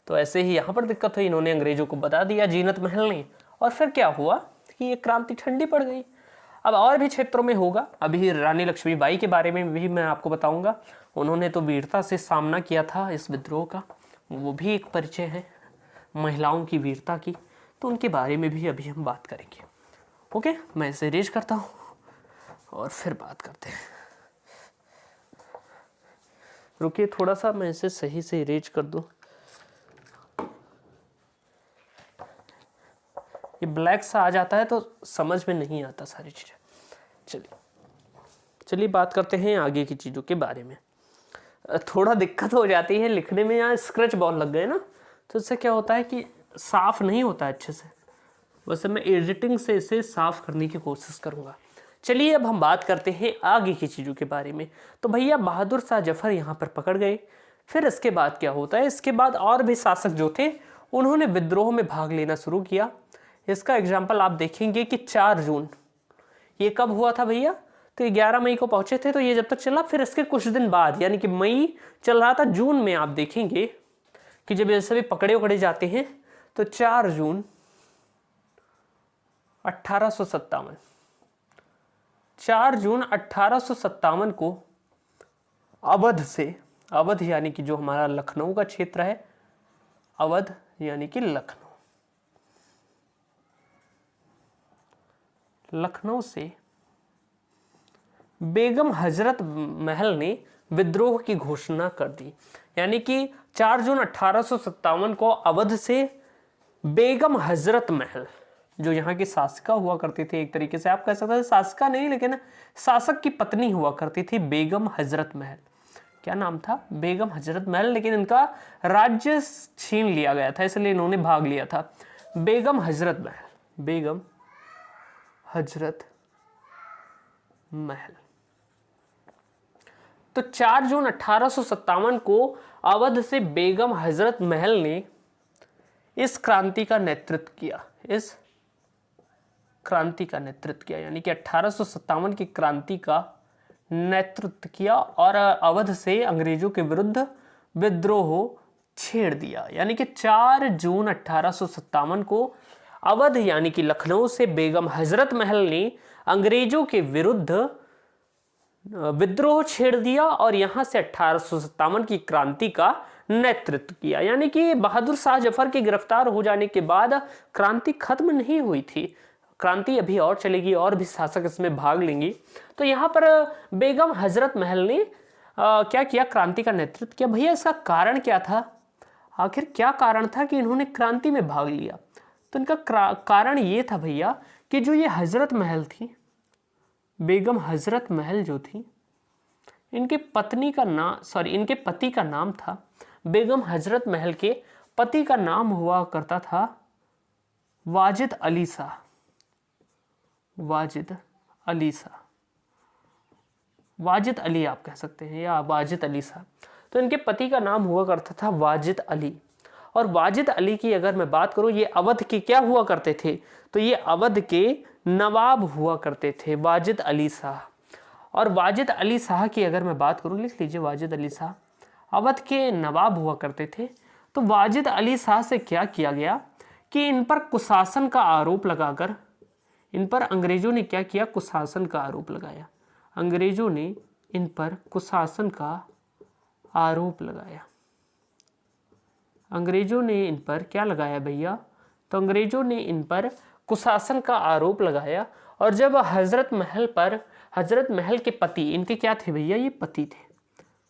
तो ऐसे ही यहाँ पर दिक्कत हुई, इन्होंने अंग्रेजों को बता दिया जीनत महल ने, और फिर क्या हुआ कि ये क्रांति ठंडी पड़ गई। अब और भी क्षेत्रों में होगा। अभी रानी लक्ष्मीबाई के बारे में भी मैं आपको बताऊंगा। उन्होंने तो वीरता से सामना किया था इस विद्रोह का, वो भी एक परिचय है महिलाओं की वीरता की, तो उनके बारे में भी अभी हम बात करेंगे। ओके, मैं इसे रेज करता हूँ और फिर बात करते हैं। रुकिए थोड़ा सा, मैं इसे सही से रेज कर दूँ। ये ब्लैक सा आ जाता है तो समझ में नहीं आता सारी चीज़ें। चलिए बात करते हैं आगे की चीज़ों के बारे में। थोड़ा दिक्कत हो जाती है लिखने में, यहाँ स्क्रैच बॉल लग गए ना, तो इससे क्या होता है कि साफ नहीं होता अच्छे से। वैसे मैं एडिटिंग से इसे साफ करने की कोशिश करूँगा। चलिए अब हम बात करते हैं आगे की चीज़ों के बारे में। तो भैया बहादुर शाह जफर यहाँ पर पकड़ गए। फिर इसके बाद क्या होता है, इसके बाद और भी शासक जो थे उन्होंने विद्रोह में भाग लेना शुरू किया। इसका एग्जाम्पल आप देखेंगे कि 4 जून, ये कब हुआ था भैया? तो 11 मई को पहुंचे थे, तो ये जब तक चला, फिर इसके कुछ दिन बाद, यानी कि मई चल रहा था, जून में आप देखेंगे कि जब ये सभी पकड़े उकड़े जाते हैं, तो 4 जून 1857, 4 जून 1857 को अवध से, अवध यानी कि जो हमारा लखनऊ का क्षेत्र है, अवध यानी कि लखनऊ से बेगम हजरत महल ने विद्रोह की घोषणा कर दी। यानी कि 4 जून 1857 को अवध से बेगम हजरत महल, जो यहाँ की शासिका हुआ करती थी, एक तरीके से आप कह सकते हैं, शासिका नहीं लेकिन शासक की पत्नी हुआ करती थी, बेगम हजरत महल। क्या नाम था? बेगम हजरत महल। लेकिन इनका राज्य छीन लिया गया था, इसलिए इन्होंने भाग लिया था। बेगम हजरत महल, बेगम हजरत महल। तो 4 जून 1857 को अवध से बेगम हजरत महल ने इस क्रांति का नेतृत्व किया, इस क्रांति का नेतृत्व किया, यानी कि 1857 की क्रांति का नेतृत्व किया और अवध से अंग्रेजों के विरुद्ध विद्रोह छेड़ दिया। यानी कि 4 जून 1857 को अवध यानी कि लखनऊ से बेगम हजरत महल ने अंग्रेजों के विरुद्ध विद्रोह छेड़ दिया और यहां से 1857 की क्रांति का नेतृत्व किया। यानी कि बहादुर शाह जफर के गिरफ्तार हो जाने के बाद क्रांति खत्म नहीं हुई थी, क्रांति अभी और चलेगी और भी शासक इसमें भाग लेंगे। तो यहाँ पर बेगम हजरत महल ने क्या किया? क्रांति का नेतृत्व किया। भैया इसका कारण क्या था? आखिर क्या कारण था कि इन्होंने क्रांति में भाग लिया? तो इनका कारण ये था भैया कि जो ये हजरत महल थी, बेगम हजरत महल जो थी, इनके पत्नी का नाम, सॉरी इनके पति का नाम था, बेगम हजरत महल के पति का नाम हुआ करता था वाजिद अली शाह, वाजिद अली शाह, वाजिद अली आप कह सकते हैं, या वाजिद अली शाह। तो इनके पति का नाम हुआ करता था वाजिद अली। और वाजिद अली की अगर मैं बात करूं, ये अवध के क्या हुआ करते थे? तो ये अवध के नवाब हुआ करते थे, वाजिद अली शाह। और वाजिद अली शाह की अगर मैं बात करूं, लिख लीजिए वाजिद अली शाह, अवध के नवाब हुआ करते थे। तो वाजिद अली शाह से क्या किया गया कि इन पर कुशासन का आरोप लगाकर इन पर अंग्रेजों ने क्या किया, कुशासन का आरोप लगाया। अंग्रेजों ने इन पर कुशासन का आरोप लगाया। अंग्रेजों ने इन पर क्या लगाया भैया, तो अंग्रेजों ने इन पर कुशासन का आरोप लगाया। और जब हजरत महल के पति, इनके क्या थे भैया, ये पति थे,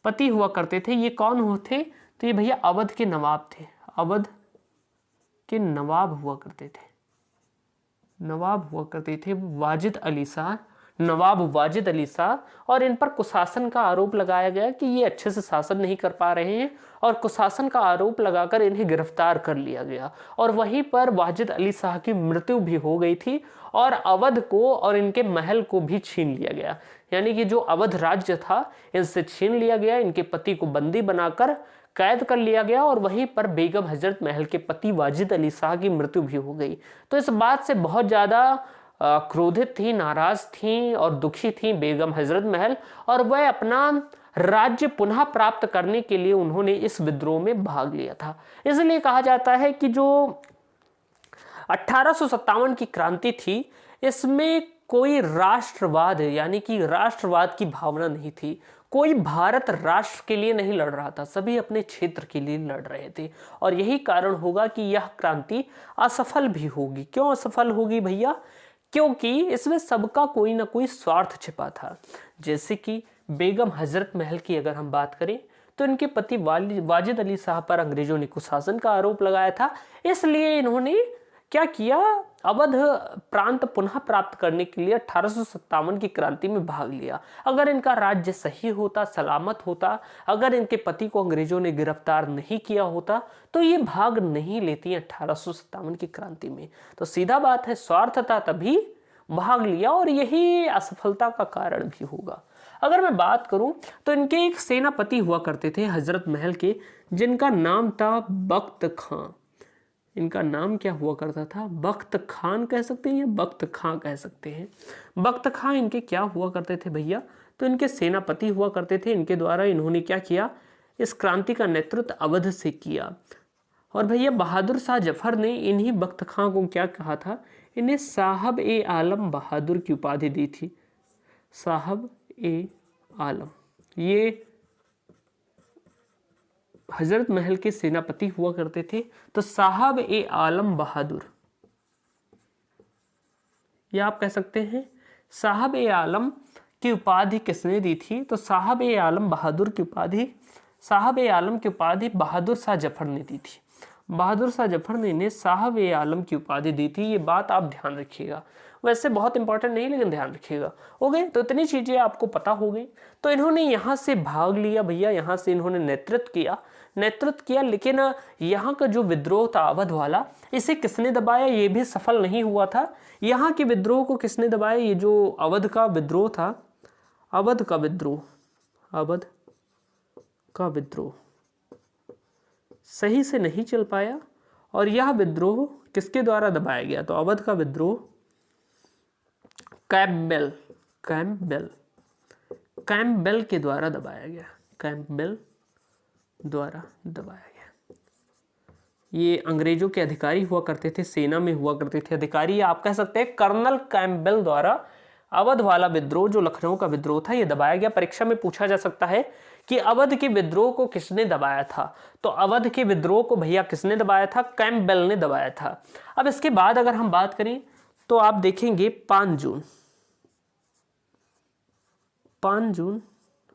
पति हुआ करते थे। ये कौन होते, तो ये भैया अवध के नवाब थे, अवध के नवाब हुआ करते थे, नवाब हुआ करते थे वाजिद अली शाह, नवाब वाजिद अली शाह। और इन पर कुशासन का आरोप लगाया गया कि ये अच्छे से शासन नहीं कर पा रहे हैं, और कुशासन का आरोप लगाकर इन्हें गिरफ्तार कर लिया गया। और वहीं पर वाजिद अली शाह की मृत्यु भी हो गई थी, और अवध को और इनके महल को भी छीन लिया गया। यानी कि जो अवध राज्य था इनसे छीन लिया गया, इनके पति को बंदी बनाकर कैद कर लिया गया, और वहीं पर बेगम हजरत महल के पति वाजिद अली शाह की मृत्यु भी हो गई। तो इस बात से बहुत ज़्यादा क्रोधित थी, नाराज थी और दुखी थी बेगम हजरत महल, और वह अपना राज्य पुनः प्राप्त करने के लिए उन्होंने इस विद्रोह में भाग लिया था। इसलिए कहा जाता है कि जो 1857 की क्रांति थी, इसमें कोई राष्ट्रवाद यानी कि राष्ट्रवाद की भावना नहीं थी। कोई भारत राष्ट्र के लिए नहीं लड़ रहा था, सभी अपने क्षेत्र के लिए लड़ रहे थे। और यही कारण होगा कि यह क्रांति असफल भी होगी। क्यों असफल होगी भैया, क्योंकि इसमें सबका कोई ना कोई स्वार्थ छिपा था। जैसे कि बेगम हजरत महल की अगर हम बात करें, तो इनके पति वाजिद अली शाह पर अंग्रेजों ने कुशासन का आरोप लगाया था, इसलिए इन्होंने क्या किया, अवध प्रांत पुनः प्राप्त करने के लिए 1857 की क्रांति में भाग लिया। अगर इनका राज्य सही होता, सलामत होता, अगर इनके पति को अंग्रेजों ने गिरफ्तार नहीं किया होता, तो ये भाग नहीं लेती 1857 की क्रांति में। तो सीधा बात है, स्वार्थ था तभी भाग लिया, और यही असफलता का कारण भी होगा। अगर मैं बात करूं तो इनके एक सेनापति हुआ करते थे हजरत महल के, जिनका नाम था बख्त खां। इनका नाम क्या हुआ करता था, बख्त खान कह सकते हैं या बख्त खां कह सकते हैं। बख्त खां इनके क्या हुआ करते थे भैया, तो इनके सेनापति हुआ करते थे। इनके द्वारा इन्होंने क्या किया, इस क्रांति का नेतृत्व अवध से किया। और भैया बहादुर शाह जफर ने इन्हीं बख्त खां को क्या कहा था, इन्हें साहब ए आलम बहादुर की उपाधि दी थी। साहब ए आलम, ये हजरत महल के सेनापति हुआ करते थे। तो साहब ए आलम बहादुर, या आप कह सकते हैं साहब ए आलम की उपाधि किसने दी थी, तो साहब ए आलम बहादुर की उपाधि, साहब ए आलम की उपाधि बहादुर शाह जफर ने दी थी। बहादुर शाह जफर ने इन्हें साहब ए आलम की उपाधि दी थी। ये बात आप ध्यान रखिएगा, वैसे बहुत इंपॉर्टेंट नहीं लेकिन ध्यान रखिएगा। हो गए, तो इतनी चीजें आपको पता हो गई। तो इन्होंने यहाँ से भाग लिया भैया, यहाँ से इन्होंने नेतृत्व किया, लेकिन यहाँ का जो विद्रोह था अवध वाला, इसे किसने दबाया, ये भी सफल नहीं हुआ था। यहाँ के विद्रोह को किसने दबाया, ये जो अवध का विद्रोह था, अवध का विद्रोह सही से नहीं चल पाया, और यह विद्रोह किसके द्वारा दबाया गया, तो अवध का विद्रोह कैंपबेल के द्वारा दबाया गया, कैंपबेल द्वारा दबाया गया। ये अंग्रेजों के अधिकारी हुआ करते थे, सेना में हुआ करते थे अधिकारी, आप कह सकते हैं कर्नल कैंपबेल द्वारा अवध वाला विद्रोह, जो लखनऊ का विद्रोह था, ये दबाया गया। परीक्षा में पूछा जा सकता है कि अवध के विद्रोह को किसने दबाया था, तो अवध के विद्रोह को भैया किसने दबाया था, कैंपबेल ने दबाया था। अब इसके बाद अगर हम बात करें तो आप देखेंगे 5 जून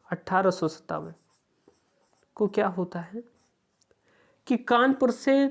1857 को क्या होता है कि कानपुर से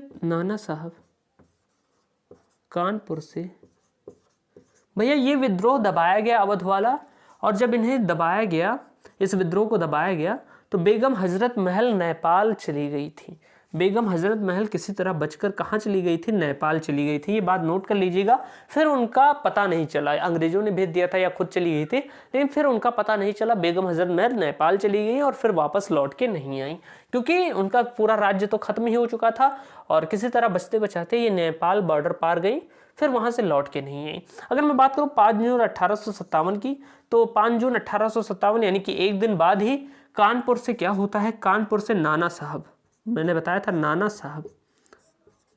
भैया ये विद्रोह दबाया गया अवध वाला। और जब इन्हें दबाया गया, इस विद्रोह को दबाया गया, तो बेगम हजरत महल नेपाल चली गई थी। बेगम हजरत महल किसी तरह बचकर कहाँ चली गई थी, नेपाल चली गई थी। ये बात नोट कर लीजिएगा। फिर उनका पता नहीं चला, अंग्रेजों ने भेज दिया था या खुद चली गई थी, लेकिन फिर उनका पता नहीं चला। बेगम हजरत महल नेपाल चली गई और फिर वापस लौट के नहीं आई, क्योंकि उनका पूरा राज्य तो खत्म ही हो चुका था, और किसी तरह बचते बचाते ये नेपाल बॉर्डर पार गई, फिर वहां से लौट के नहीं आई। अगर मैं बात करूं 5 जून 1857 की, तो 5 जून 1857 यानी कि एक दिन बाद ही कानपुर से क्या होता है, कानपुर से नाना साहब, मैंने बताया था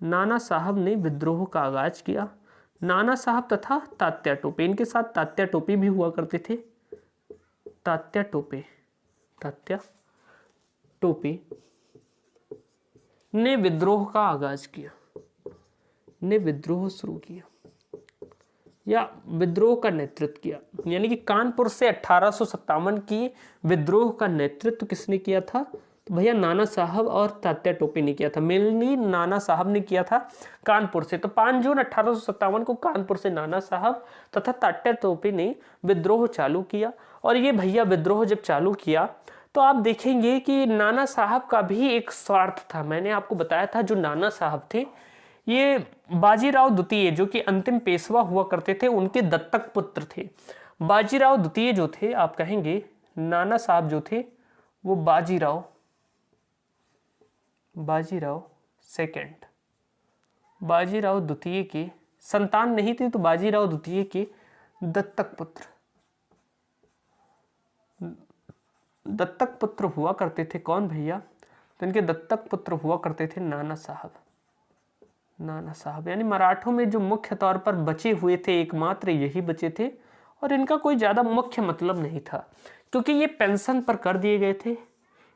नाना साहब ने विद्रोह का आगाज किया। नाना साहब तथा तात्या टोपे, इनके साथ तात्या टोपे भी हुआ करते थे। तात्या टोपे ने विद्रोह का आगाज किया, ने विद्रोह शुरू किया या विद्रोह का नेतृत्व किया। यानी कि कानपुर से 1857 की विद्रोह का नेतृत्व किसने किया था? तो भैया नाना साहब और तात्या टोपे ने किया था। मेनली नाना साहब ने किया था कानपुर से। तो 5 जून 1857 को कानपुर से नाना साहब तथा तात्या टोपे ने विद्रोह चालू किया। और ये भैया विद्रोह जब चालू किया तो आप देखेंगे कि नाना साहब का भी एक स्वार्थ था। मैंने आपको बताया था जो नाना साहब थे ये बाजीराव द्वितीय जो कि अंतिम पेशवा हुआ करते थे उनके दत्तक पुत्र थे। बाजीराव द्वितीय जो थे, आप कहेंगे नाना साहब जो थे वो बाजीराव सेकंड, बाजीराव द्वितीय के संतान नहीं थे, तो बाजीराव द्वितीय के दत्तक पुत्र हुआ करते थे। कौन भैया? तो इनके दत्तक पुत्र हुआ करते थे नाना साहब। यानी मराठों में जो मुख्य तौर पर बचे हुए थे एकमात्र यही बचे थे और इनका कोई ज्यादा मुख्य मतलब नहीं था क्योंकि ये पेंशन पर कर दिए गए थे।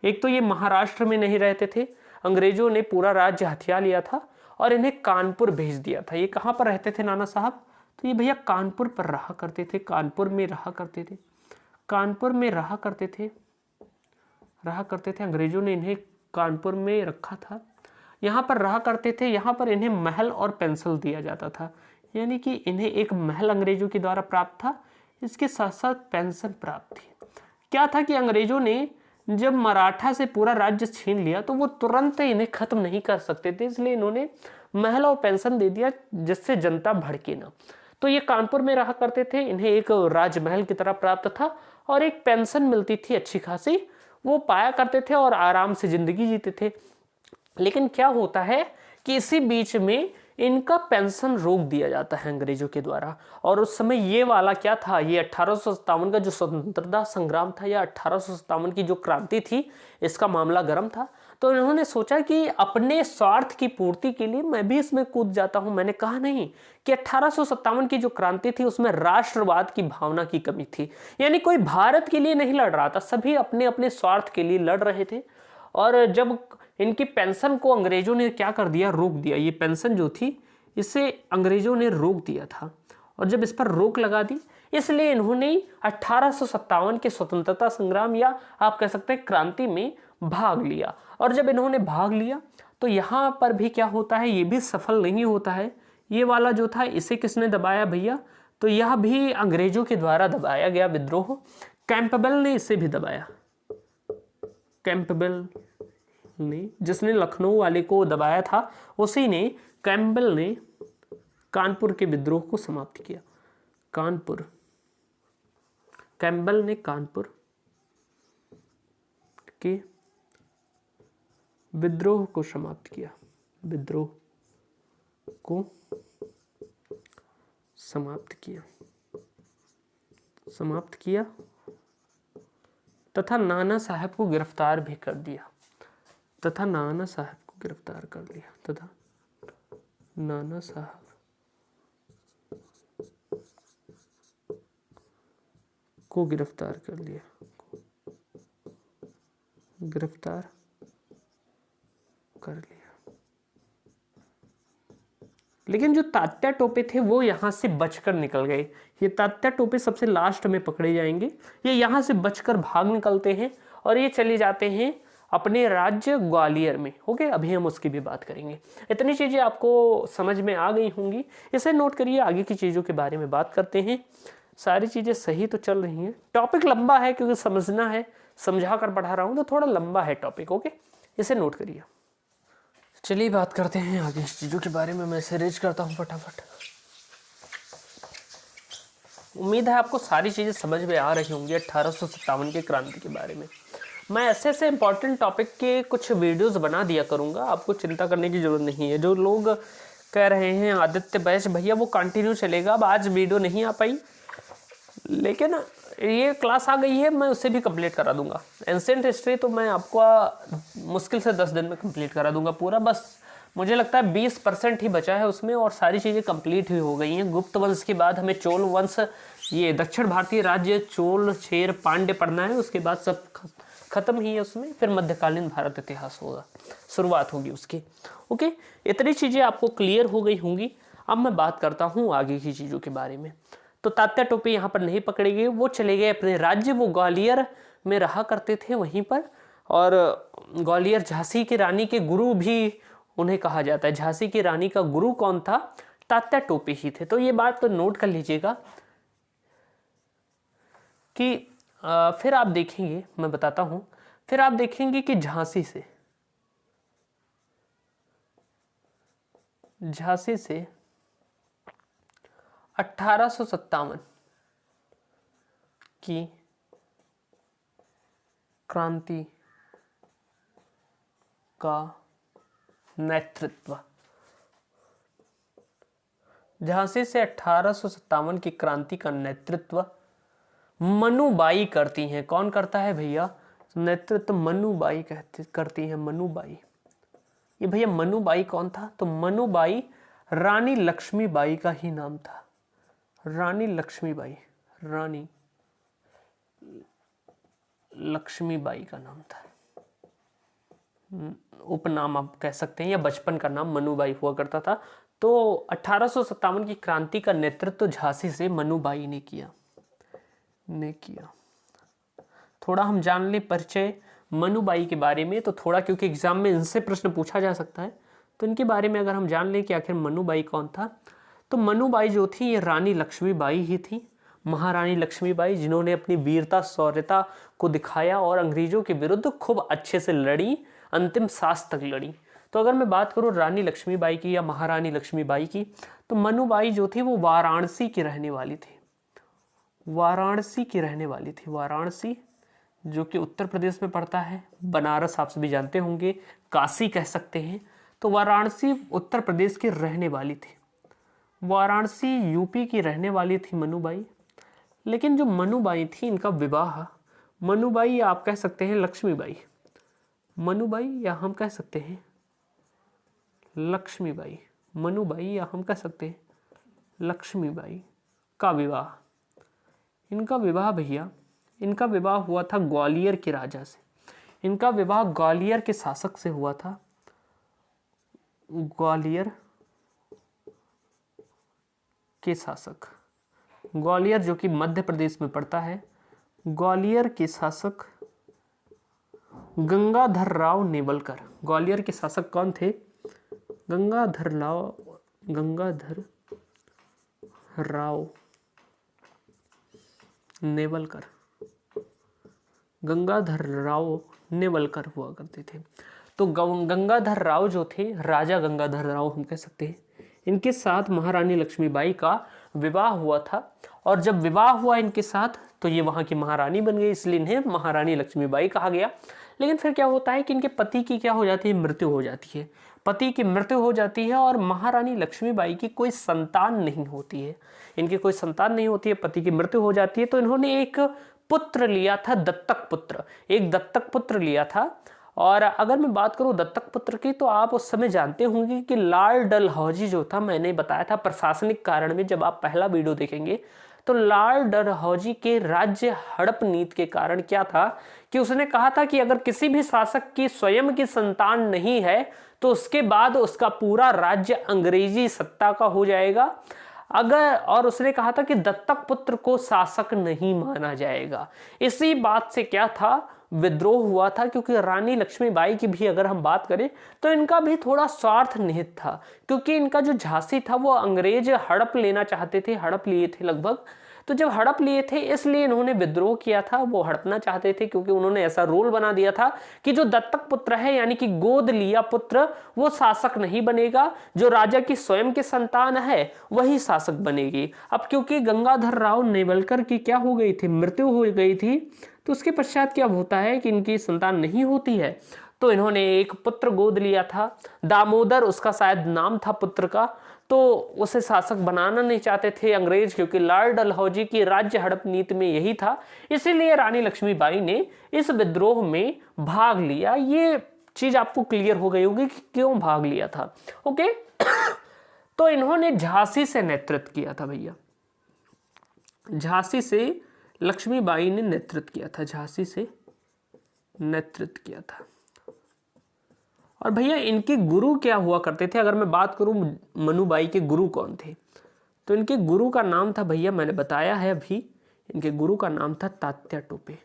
एक तो ये महाराष्ट्र में नहीं रहते थे, अंग्रेजों ने पूरा राज्य हथिया लिया था और इन्हें कानपुर भेज दिया था। ये कहाँ पर रहते थे नाना साहब? तो ये भैया कानपुर पर रहा करते थे, कानपुर में रहा करते थे। अंग्रेजों ने इन्हें कानपुर में रखा था, यहाँ पर रहा करते थे। यहाँ पर इन्हें महल और पेंशन दिया जाता था, यानी कि इन्हें एक महल अंग्रेजों के द्वारा प्राप्त था, इसके साथ साथ पेंशन प्राप्त थी। क्या था कि अंग्रेजों ने जब मराठा से पूरा राज्य छीन लिया तो वो तुरंत इन्हें खत्म नहीं कर सकते थे, इसलिए इन्होंने महल और पेंशन दे दिया जिससे जनता भड़के ना। तो ये कानपुर में रहा करते थे, इन्हें एक राजमहल की तरह प्राप्त था और एक पेंशन मिलती थी अच्छी खासी, वो पाया करते थे और आराम से जिंदगी जीते थे। लेकिन क्या होता है कि इसी बीच में इनका पेंशन रोक दिया जाता है अंग्रेजों के द्वारा। और उस समय ये वाला क्या था, ये 1857 का जो स्वतंत्रता संग्राम था या 1857 की जो क्रांति थी, इसका मामला गर्म था। तो इन्होंने सोचा कि अपने स्वार्थ की पूर्ति के लिए मैं भी इसमें कूद जाता हूं। मैंने कहा नहीं कि 1857 की जो क्रांति थी उसमें राष्ट्रवाद की भावना की कमी थी, यानी कोई भारत के लिए नहीं लड़ रहा था, सभी अपने अपने स्वार्थ के लिए लड़ रहे थे। और जब इनकी पेंशन को अंग्रेजों ने क्या कर दिया, रोक दिया। ये पेंशन जो थी इसे अंग्रेजों ने रोक दिया था और जब इस पर रोक लगा दी इसलिए इन्होंने 1857 के स्वतंत्रता संग्राम या आप कह सकते हैं क्रांति में भाग लिया। और जब इन्होंने भाग लिया तो यहाँ पर भी क्या होता है, ये भी सफल नहीं होता है। ये वाला जो था इसे किसने दबाया भैया? तो यह भी अंग्रेजों के द्वारा दबाया गया विद्रोह। कैंपबेल ने इसे भी दबाया, कैंपबेल ने, जिसने लखनऊ वाले को दबाया था, उसी ने, कैंपबेल ने कानपुर के विद्रोह को समाप्त किया। कैंपबेल ने कानपुर के विद्रोह को समाप्त किया, विद्रोह को समाप्त किया तथा नाना साहब को गिरफ्तार भी कर दिया, तथा नाना साहब को गिरफ्तार कर लिया। लेकिन जो तात्या टोपे थे वो यहां से बचकर निकल गए। ये तात्या टोपे सबसे लास्ट में पकड़े जाएंगे। ये यहां से बचकर भाग निकलते हैं और ये चले जाते हैं अपने राज्य ग्वालियर में। ओके, अभी हम उसकी भी बात करेंगे। इतनी चीजें आपको समझ में आ गई होंगी, इसे नोट करिए। आगे की चीजों के बारे में बात करते हैं। सारी चीजें सही तो चल रही हैं। टॉपिक लंबा है क्योंकि समझना है, समझा कर पढ़ा रहा हूं तो थोड़ा लंबा है टॉपिक। ओके, इसे नोट करिए। चलिए बात करते हैं आगे चीजों के बारे में। मैं इसे रेज करता हूं फटाफट। उम्मीद है आपको सारी चीजें समझ में आ रही होंगी 1857 के क्रांति के बारे में। मैं ऐसे इंपॉर्टेंट टॉपिक के कुछ वीडियोस बना दिया करूंगा, आपको चिंता करने की जरूरत नहीं है। जो लोग कह रहे हैं आदित्य बैच भैया वो कंटिन्यू चलेगा, अब आज वीडियो नहीं आ पाई लेकिन ये क्लास आ गई है, मैं उसे भी कंप्लीट करा दूंगा। एंशिएंट हिस्ट्री तो मैं आपको मुश्किल से 10 दिन में कंप्लीट करा दूंगा पूरा। बस मुझे लगता है 20% ही बचा है उसमें और सारी चीज़ें कंप्लीट ही हो गई हैं। गुप्त वंश के बाद हमें चोल वंश, ये दक्षिण भारतीय राज्य चोल, चेर, पांड्य पढ़ना है, उसके बाद सब खत्म ही है उसमें। फिर मध्यकालीन भारत इतिहास होगा, शुरुआत होगी उसकी। ओके, इतनी चीज़ें आपको क्लियर हो गई होंगी। अब मैं बात करता हूँ आगे की चीज़ों के बारे में। तो तात्या टोपे यहाँ पर नहीं पकड़े गए, वो चले गए अपने राज्य, वो ग्वालियर में रहा करते थे वहीं पर। और ग्वालियर झांसी की रानी के गुरु भी उन्हें कहा जाता है। झांसी की रानी का गुरु कौन था? तात्या टोपे ही थे। तो ये बात तो नोट कर लीजिएगा कि फिर आप देखेंगे, मैं बताता हूं, फिर आप देखेंगे कि झांसी से 1857 की क्रांति का नेतृत्व, झांसी से 1857 की क्रांति का नेतृत्व मनुबाई करती हैं। कौन करता है भैया? नेतृत्व मनुबाई करती हैं, मनुबाई। ये भैया मनुबाई कौन था? तो मनुबाई रानी लक्ष्मीबाई का ही नाम था। रानी लक्ष्मीबाई, रानी लक्ष्मीबाई का नाम था, उपनाम आप कह सकते हैं, या बचपन का नाम मनुबाई हुआ करता था। तो 1857 की क्रांति का नेतृत्व झांसी से मनुबाई ने किया। थोड़ा हम जान ले परिचय मनुबाई के बारे में, तो थोड़ा, क्योंकि एग्जाम में इनसे प्रश्न पूछा जा सकता है, तो इनके बारे में अगर हम जान ले कि आखिर मनुबाई कौन था। तो मनुबाई जो थी ये रानी लक्ष्मीबाई ही थी, महारानी लक्ष्मीबाई, जिन्होंने अपनी वीरता शौर्यता को दिखाया और अंग्रेजों के विरुद्ध खूब अच्छे से लड़ी, अंतिम सांस तक लड़ी। तो अगर मैं बात करूं रानी लक्ष्मीबाई की या महारानी लक्ष्मीबाई की, तो मनुबाई जो थी वो वाराणसी की रहने वाली थी। वाराणसी की रहने वाली थी। वाराणसी जो कि उत्तर प्रदेश में पड़ता है, बनारस आप सभी जानते होंगे, काशी कह सकते हैं। तो वाराणसी उत्तर प्रदेश की रहने वाली थी, वाराणसी यूपी की रहने वाली थी मनुबाई। लेकिन जो मनुबाई थी, इनका विवाह, मनुबाई या आप कह सकते हैं लक्ष्मीबाई, मनुबाई या हम कह सकते हैं लक्ष्मीबाई, मनुबाई या हम कह सकते हैं लक्ष्मीबाई का विवाह, इनका विवाह भैया, इनका विवाह हुआ था ग्वालियर के राजा से। इनका विवाह ग्वालियर के शासक से हुआ था। ग्वालियर के शासक, ग्वालियर जो कि मध्य प्रदेश में पड़ता है, ग्वालियर के शासक गंगाधर राव नेवलकर। ग्वालियर के शासक कौन थे? गंगाधर राव नेवलकर। गंगाधर राव नेवलकर हुआ करते थे। तो गंगाधर राव जो थे, राजा गंगाधर राव हम कह सकते हैं, इनके साथ महारानी लक्ष्मीबाई का विवाह हुआ था। और जब विवाह हुआ इनके साथ, तो ये वहाँ की महारानी बन गई, इसलिए इन्हें महारानी लक्ष्मीबाई कहा गया। लेकिन फिर क्या होता है कि इनके पति की क्या हो जाती है? मृत्यु हो जाती है। पति की मृत्यु हो जाती है और महारानी लक्ष्मीबाई की कोई संतान नहीं होती है। इनकी कोई संतान नहीं होती है, पति की मृत्यु हो जाती है। तो इन्होंने एक पुत्र लिया था, दत्तक पुत्र, एक दत्तक पुत्र लिया था। और अगर मैं बात करूं दत्तक पुत्र की, तो आप उस समय जानते होंगे कि लाल डलहौजी जो था, मैंने बताया था प्रशासनिक कारण में, जब आप पहला वीडियो देखेंगे तो लाल डलहौजी के राज्य हड़प नीति के कारण क्या था कि उसने कहा था कि अगर किसी भी शासक की स्वयं की संतान नहीं है तो उसके बाद उसका पूरा राज्य अंग्रेजी सत्ता का हो जाएगा। और उसने कहा था कि दत्तक पुत्र को शासक नहीं माना जाएगा। इसी बात से क्या था? विद्रोह हुआ था, क्योंकि रानी लक्ष्मीबाई की भी अगर हम बात करें तो इनका भी थोड़ा स्वार्थ निहित था, क्योंकि इनका जो झांसी था वो अंग्रेज हड़प लेना चाहते थे, हड़प लिए थे लगभग। तो जब हड़प लिए थे इसलिए इन्होंने विद्रोह किया था, वो हड़पना चाहते थे, क्योंकि उन्होंने ऐसा रूल बना दिया था कि जो दत्तक पुत्र है यानी कि गोद लिया पुत्र वो शासक नहीं बनेगा, जो राजा की स्वयं की संतान है वही शासक बनेगी। अब क्योंकि गंगाधर राव नेवलकर की क्या हो गई थी? मृत्यु हो गई थी। तो उसके पश्चात क्या होता है कि इनकी संतान नहीं होती है, तो इन्होंने एक पुत्र गोद लिया था, दामोदर उसका शायद नाम था पुत्र का। तो उसे शासक बनाना नहीं चाहते थे अंग्रेज, क्योंकि लाल डलहौजी की राज्य हड़प नीति में यही था। इसीलिए रानी लक्ष्मीबाई ने इस विद्रोह में भाग लिया। ये चीज आपको क्लियर हो गई होगी कि क्यों भाग लिया था। ओके तो इन्होंने झांसी से नेतृत्व किया था भैया, झांसी से लक्ष्मीबाई ने नेतृत्व किया था, झांसी से नेतृत्व किया था। और भैया इनके गुरु क्या हुआ करते थे, अगर मैं बात करूं मनुबाई के गुरु कौन थे, तो इनके गुरु का नाम था भैया, मैंने बताया है अभी, इनके गुरु का नाम था तात्या टोपे।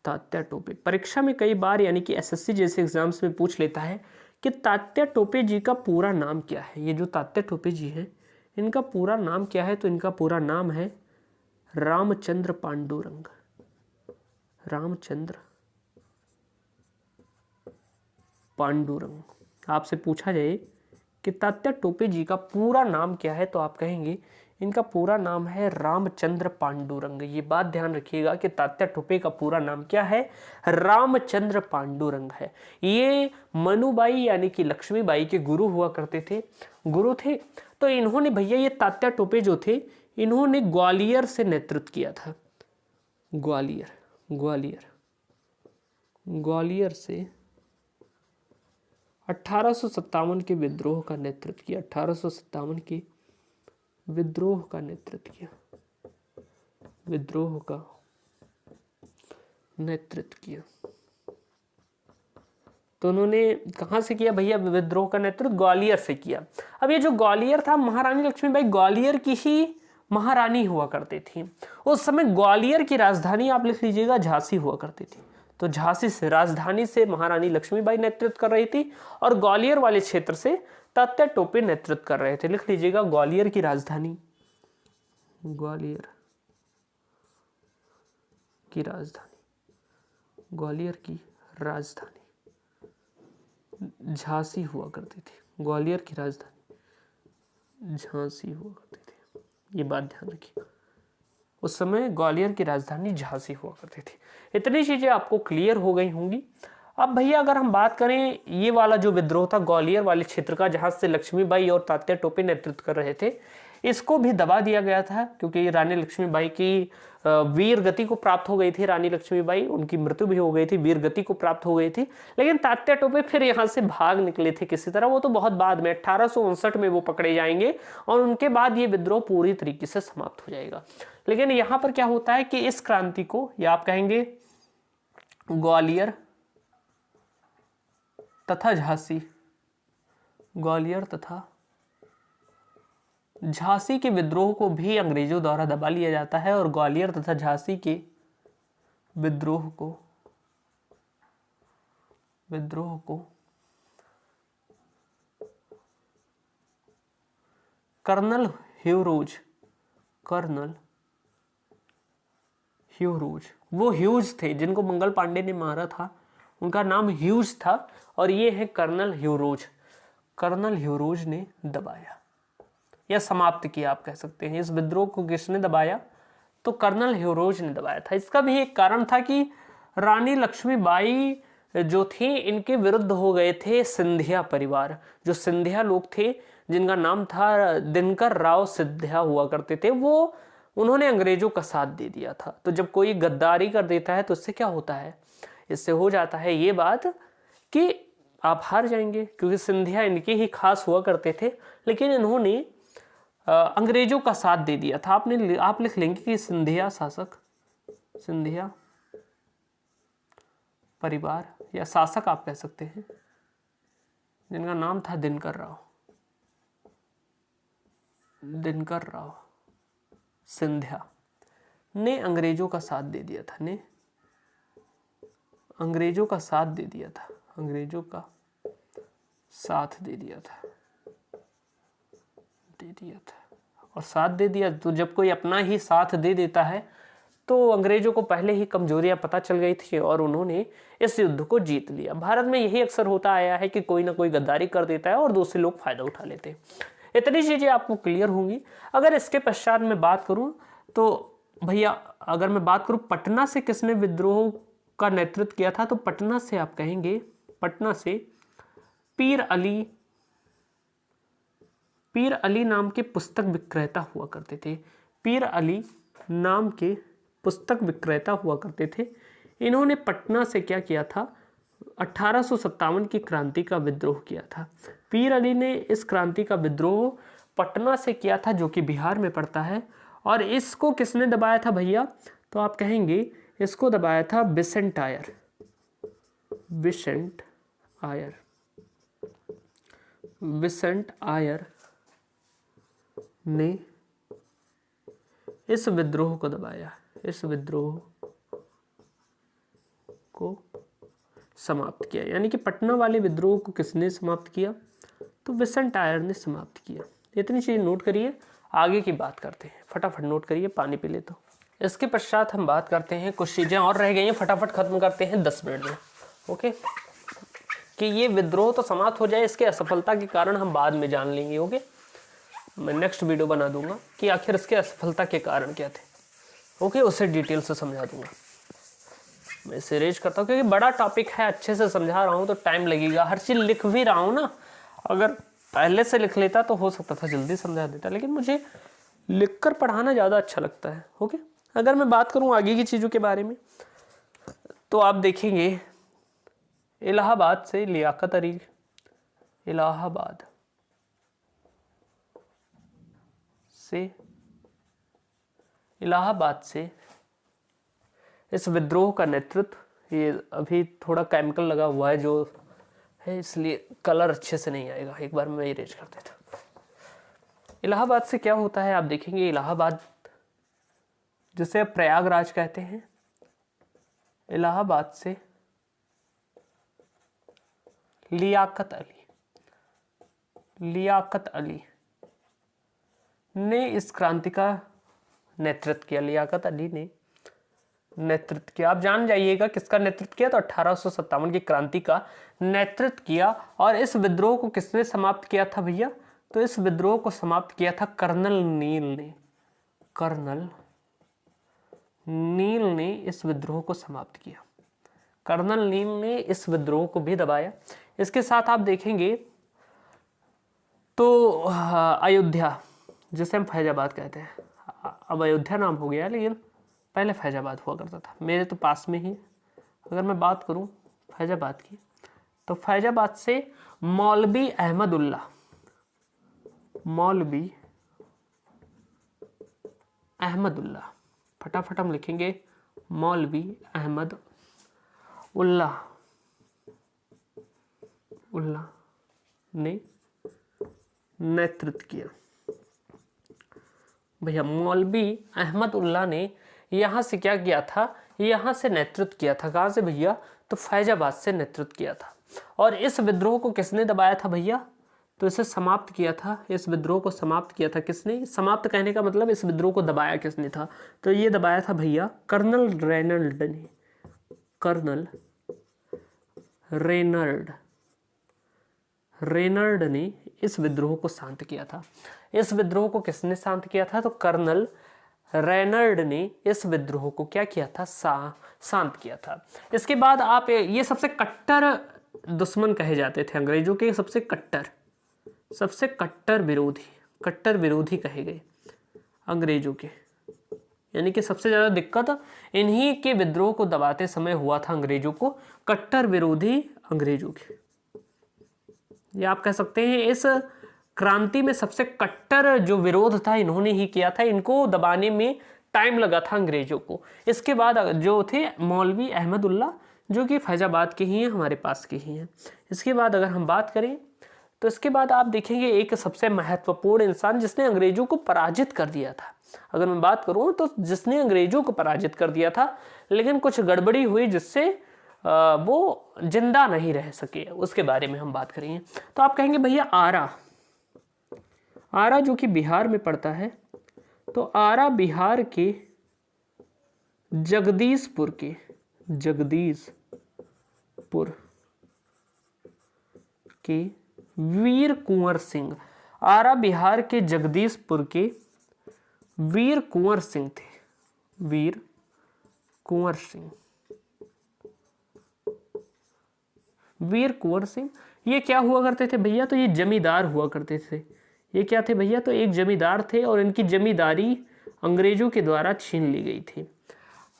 तात्या टोपे परीक्षा में कई बार यानी कि एसएससी जैसे एग्जाम्स में पूछ लेता है कि तात्या टोपे जी का पूरा नाम क्या है। ये जो तात्या टोपे जी हैं इनका पूरा नाम क्या है, तो इनका पूरा नाम है रामचंद्र पांडुरंग। रामचंद्र पांडुरंग। आपसे पूछा जाए कि तात्या टोपे जी का पूरा नाम क्या है, तो आप कहेंगे इनका पूरा नाम है रामचंद्र पांडुरंग। ये बात ध्यान रखिएगा कि तात्या टोपे का पूरा नाम क्या है, रामचंद्र पांडुरंग है। ये मनुबाई यानी कि लक्ष्मीबाई के गुरु हुआ करते थे, गुरु थे। तो इन्होंने भैया ये तात्या टोपे जो थे इन्होंने ग्वालियर से नेतृत्व किया था। ग्वालियर ग्वालियर ग्वालियर से 1857 के विद्रोह का नेतृत्व किया। 1857 के विद्रोह का नेतृत्व किया, विद्रोह का नेतृत्व किया। तो उन्होंने कहां से किया भैया विद्रोह का नेतृत्व? ग्वालियर से किया। अब ये जो ग्वालियर था, महारानी लक्ष्मीबाई ग्वालियर की ही महारानी हुआ करती थी। उस समय ग्वालियर की राजधानी आप लिख लीजिएगा झांसी हुआ करती थी। तो झांसी से राजधानी से महारानी लक्ष्मीबाई नेतृत्व कर रही थी और ग्वालियर वाले क्षेत्र से तात्या टोपे नेतृत्व कर रहे थे। लिख लीजिएगा ग्वालियर की राजधानी, ग्वालियर की राजधानी, ग्वालियर की राजधानी झांसी हुआ करती थी। ग्वालियर की राजधानी झांसी हुआ करती थी, ये बात ध्यान रखिए। उस समय ग्वालियर की राजधानी झांसी हुआ करती थी। इतनी चीजें आपको क्लियर हो गई होंगी। अब भैया अगर हम बात करें ये वाला जो विद्रोह था ग्वालियर वाले क्षेत्र का, जहां से लक्ष्मीबाई और तात्या टोपे नेतृत्व कर रहे थे, इसको भी दबा दिया गया था क्योंकि रानी लक्ष्मीबाई की वीर गति को प्राप्त हो गई थी। रानी लक्ष्मीबाई उनकी मृत्यु भी हो गई थी, वीर गति को प्राप्त हो गई थी। लेकिन तात्या टोपे फिर यहाँ से भाग निकले थे किसी तरह, वो तो बहुत बाद में 1859 में वो पकड़े जाएंगे और उनके बाद ये विद्रोह पूरी तरीके से समाप्त हो जाएगा। लेकिन यहाँ पर क्या होता है कि इस क्रांति को, या आप कहेंगे ग्वालियर तथा झांसी, ग्वालियर तथा झांसी के विद्रोह को भी अंग्रेजों द्वारा दबा लिया जाता है और ग्वालियर तथा झांसी के विद्रोह को कर्नल ह्यूरोज, वो ह्यूज थे जिनको मंगल पांडे ने मारा था, उनका नाम ह्यूज था और ये है कर्नल ह्यूरोज। कर्नल ह्यूरोज ने दबाया या समाप्त किया, आप कह सकते हैं। इस विद्रोह को किसने दबाया? तो कर्नल ह्यूरोज ने दबाया था। इसका भी एक कारण था कि रानी लक्ष्मीबाई जो थी इनके विरुद्ध हो गए थे सिंधिया परिवार। जो सिंधिया लोग थे जिनका नाम था दिनकर राव सिंधिया हुआ करते थे, वो उन्होंने अंग्रेजों का साथ दे दिया था। तो जब कोई गद्दारी कर देता है तो इससे क्या होता है, इससे हो जाता है ये बात कि आप हार जाएंगे, क्योंकि सिंधिया इनके ही खास हुआ करते थे। लेकिन इन्होंने अंग्रेजों का साथ दे दिया था। आप लिख लेंगे कि सिंधिया शासक, सिंधिया परिवार या शासक आप कह सकते हैं, जिनका नाम था दिनकर राव सिंधिया, ने अंग्रेजों का साथ दे दिया था। अंग्रेजों का साथ दे दिया था, अंग्रेजों का साथ दे दिया था और साथ दे दिया। तो जब कोई अपना ही साथ दे देता है तो अंग्रेजों को पहले ही कमजोरियां पता चल गई थी और उन्होंने इस युद्ध को जीत लिया। भारत में यही अक्सर होता आया है कि कोई ना कोई गद्दारी कर देता है और दूसरे लोग फायदा उठा लेते हैं। इतनी चीजें आपको क्लियर होंगी। अगर इसके पश्चात मैं बात करूं तो भैया, अगर मैं बात करूं पटना से किसने विद्रोह का नेतृत्व किया था, तो पटना से आप कहेंगे, पटना से पीर अली नाम के पुस्तक विक्रेता हुआ करते थे। पीर अली नाम के पुस्तक विक्रेता हुआ करते थे। इन्होंने पटना से क्या किया था, 1857 की क्रांति का विद्रोह किया था। पीर अली ने इस क्रांति का विद्रोह पटना से किया था, जो कि बिहार में पड़ता है। और इसको किसने दबाया था भैया? तो आप कहेंगे इसको दबाया था बिसेंट आयर। बिसेंट आयर, बिसेंट आयर ने इस विद्रोह को दबाया, इस विद्रोह को समाप्त किया। यानी कि पटना वाले विद्रोह को किसने समाप्त किया? तो बिसेंट आयर ने समाप्त किया। इतनी चीज नोट करिए, आगे की बात करते हैं। फटाफट नोट करिए, पानी पी ले। तो इसके पश्चात हम बात करते हैं, कुछ चीजें और रह गई हैं, फटाफट खत्म करते हैं 10 मिनट में। ओके, कि ये विद्रोह तो समाप्त हो जाए, इसके असफलता के कारण हम बाद में जान लेंगे। ओके, मैं नेक्स्ट वीडियो बना दूंगा कि आखिर इसके असफलता के कारण क्या थे। ओके, उसे डिटेल से समझा दूंगा। मैं इसे रेज करता हूँ क्योंकि बड़ा टॉपिक है, अच्छे से समझा रहा हूँ तो टाइम लगेगा। हर चीज लिख भी रहा हूँ ना, अगर पहले से लिख लेता तो हो सकता था जल्दी समझा देता, लेकिन मुझे लिखकर पढ़ाना ज़्यादा अच्छा लगता है। ओके, अगर मैं बात करूँ आगे की चीज़ों के बारे में, तो आप देखेंगे इलाहाबाद से लियाकत अली, इलाहाबाद से इस विद्रोह का नेतृत्व, ये अभी थोड़ा केमिकल लगा हुआ है जो है, इसलिए कलर अच्छे से नहीं आएगा। एक बार मैं इरेज कर देता हूँ। इलाहाबाद से क्या होता है आप देखेंगे, इलाहाबाद जिसे अब प्रयागराज कहते हैं, इलाहाबाद से लियाकत अली ने इस क्रांति का नेतृत्व किया। लियाकत अली ने नेतृत्व किया। आप जान जाइएगा किसका नेतृत्व किया, तो 1857 की क्रांति का नेतृत्व किया। और इस विद्रोह को किसने समाप्त किया था भैया? तो इस विद्रोह को समाप्त किया था कर्नल नील ने। कर्नल नील ने इस विद्रोह को समाप्त किया। कर्नल नील ने इस विद्रोह को भी दबाया। इसके साथ आप देखेंगे तो अयोध्या, जिसे हम फैजाबाद कहते हैं, अब अयोध्या नाम हो गया, लेकिन पहले फैजाबाद हुआ करता था। मेरे तो पास में ही, अगर मैं बात करूं फैजाबाद की, तो फैजाबाद से मौलवी अहमदुल्ला, मौलवी अहमदुल्ला, फटाफट हम लिखेंगे मौलवी अहमद उल्ला ने नेतृत्व किया। भैया मौलवी अहमद उल्ला ने यहाँ से क्या किया था? यहाँ से नेतृत्व किया था। कहाँ से भैया? तो फैजाबाद से नेतृत्व किया था। और इस विद्रोह को किसने दबाया था भैया? तो इसे समाप्त किया था। इस विद्रोह को समाप्त किया था किसने? समाप्त कहने का मतलब इस विद्रोह को दबाया किसने था? तो ये दबाया था भैया कर्नल रेनल्ड ने। कर्नल रेनल्ड ने इस विद्रोह को शांत किया था। इस विद्रोह को किसने शांत किया था? तो कर्नल रेनल्ड ने इस विद्रोह को क्या किया था? शांत किया था। इसके बाद आप ये सबसे कट्टर दुश्मन कहे जाते थे अंग्रेजों के, सबसे कट्टर विरोधी कहे गए अंग्रेजों के। यानी कि सबसे ज्यादा दिक्कत इन्हीं के विद्रोह को दबाते समय हुआ था अंग्रेजों को, कट्टर विरोधी अंग्रेजों के। ये आप कह सकते हैं इस क्रांति में सबसे कट्टर जो विरोध था इन्होंने ही किया था। इनको दबाने में टाइम लगा था अंग्रेजों को। इसके बाद जो थे मौलवी अहमदुल्ला, जो कि फैजाबाद के ही हैं, हमारे पास के ही हैं। इसके बाद अगर हम बात करें तो इसके बाद आप देखेंगे एक सबसे महत्वपूर्ण इंसान जिसने अंग्रेजों को पराजित कर दिया था। अगर मैं बात करूं तो जिसने अंग्रेजों को पराजित कर दिया था, लेकिन कुछ गड़बड़ी हुई जिससे वो जिंदा नहीं रह सके, उसके बारे में हम बात करेंगे। तो आप कहेंगे भैया आरा जो कि बिहार में पड़ता है, तो आरा बिहार के जगदीशपुर के वीर कुंवर सिंह, आरा बिहार के जगदीशपुर के वीर कुंवर सिंह थे। वीर कुंवर सिंह ये क्या हुआ करते थे भैया? तो ये जमींदार हुआ करते थे। ये क्या थे भैया? तो एक जमींदार थे और इनकी जमींदारी अंग्रेजों के द्वारा छीन ली गई थी।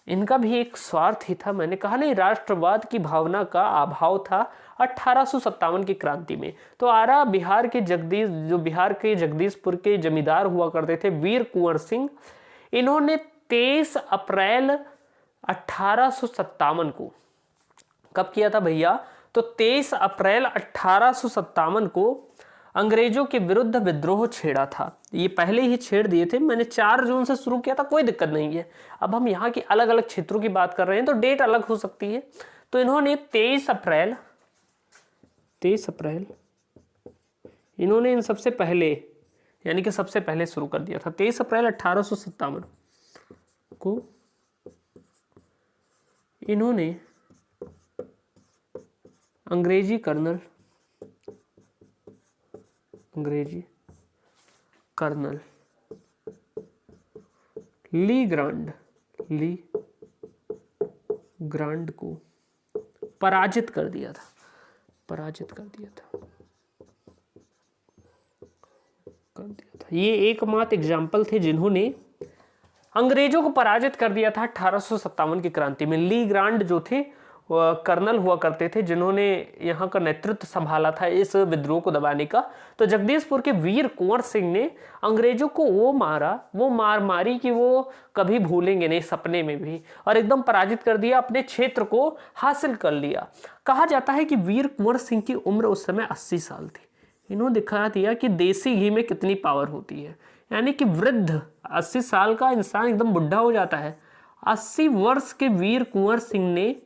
इनका भी एक स्वार्थ ही था। मैंने कहा नहीं, राष्ट्रवाद की भावना का अभाव था 1857 की क्रांति में। तो आरा बिहार के बिहार के जगदीशपुर के जमींदार हुआ करते थे वीर कुंवर सिंह, इन्होंने 23 अप्रैल 1857 को, कब किया था भैया, तो 23 अप्रैल 1857 को अंग्रेजों के विरुद्ध विद्रोह छेड़ा था। ये पहले ही छेड़ दिए थे, मैंने 4 जून से शुरू किया था, कोई दिक्कत नहीं है। अब हम यहाँ की अलग अलग क्षेत्रों की बात कर रहे हैं तो डेट अलग हो सकती है। तो इन्होंने 23 अप्रैल इन्होंने इन सबसे पहले, यानी कि सबसे पहले शुरू कर दिया था। 23 अप्रैल 1857 को इन्होंने अंग्रेजी कर्नल ली ग्रांड को पराजित कर दिया था। ये एकमात्र एग्जाम्पल थे जिन्होंने अंग्रेजों को पराजित कर दिया था 1857 की क्रांति में। ली ग्रांड जो थे कर्नल हुआ करते थे, जिन्होंने यहाँ का नेतृत्व संभाला था इस विद्रोह को दबाने का। तो जगदीशपुर के वीर कुंवर सिंह ने अंग्रेजों को वो मारी कि वो कभी भूलेंगे नहीं सपने में भी, और एकदम पराजित कर दिया, अपने क्षेत्र को हासिल कर लिया। कहा जाता है कि वीर कुंवर सिंह की उम्र उस समय 80 साल थी। इन्होंने दिखा दिया कि देसी घी में कितनी पावर होती है, यानी कि वृद्ध 80 साल का इंसान एकदम बुढ़ा हो जाता है। 80 वर्ष के वीर कुंवर सिंह ने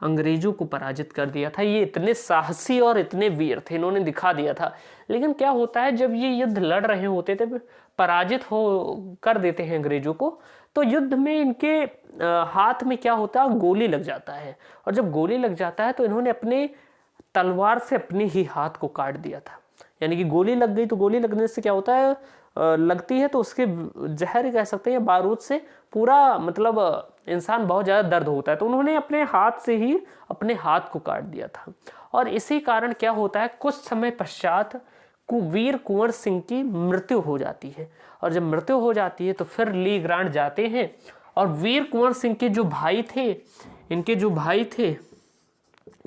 अंग्रेजों को पराजित कर दिया था। ये इतने साहसी और इतने वीर थे, इन्होंने दिखा दिया था। लेकिन क्या होता है, जब ये युद्ध लड़ रहे होते थे, पराजित हो कर देते हैं अंग्रेजों को, तो युद्ध में इनके हाथ में क्या होता है, गोली लग जाता है। और जब गोली लग जाता है तो इन्होंने अपने तलवार से अपने ही हाथ को काट दिया था। यानी कि गोली लग गई, तो गोली लगने से क्या होता है, लगती है तो उसके जहर कह सकते हैं, बारूद से पूरा मतलब इंसान बहुत ज़्यादा दर्द होता है। तो उन्होंने अपने हाथ से ही अपने हाथ को काट दिया था। और इसी कारण क्या होता है, कुछ समय पश्चात वीर कुंवर सिंह की मृत्यु हो जाती है। और जब मृत्यु हो जाती है तो फिर ली ग्रांड जाते हैं और वीर कुंवर सिंह के जो भाई थे, इनके जो भाई थे,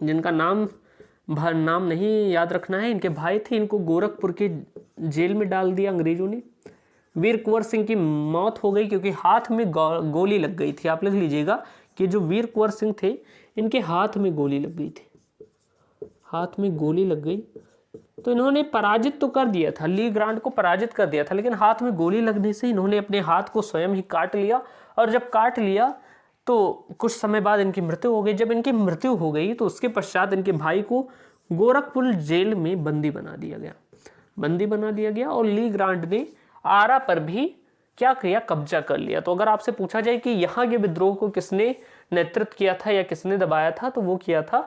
जिनका नाम नहीं याद रखना है, इनके भाई थे, इनको गोरखपुर के जेल में डाल दिया अंग्रेजों ने। वीर कुंवर सिंह की मौत हो गई क्योंकि हाथ में गोली लग गई थी। आप लिख लीजिएगा कि जो वीर कुंवर सिंह थे, इनके हाथ में गोली लग गई थी, हाथ में गोली लग गई। तो इन्होंने पराजित तो कर दिया था, ली ग्रांड को पराजित कर दिया था, लेकिन हाथ में गोली लगने से इन्होंने अपने हाथ को स्वयं ही काट लिया। और जब काट लिया तो कुछ समय बाद इनकी मृत्यु हो गई। जब इनकी मृत्यु हो गई तो उसके पश्चात इनके भाई को गोरखपुर जेल में बंदी बना दिया गया और ली ग्रांड ने आरा पर भी क्या किया, कब्जा कर लिया। तो अगर आपसे पूछा जाए कि यहाँ के विद्रोह को किसने नेतृत्व किया था या किसने दबाया था, तो वो किया था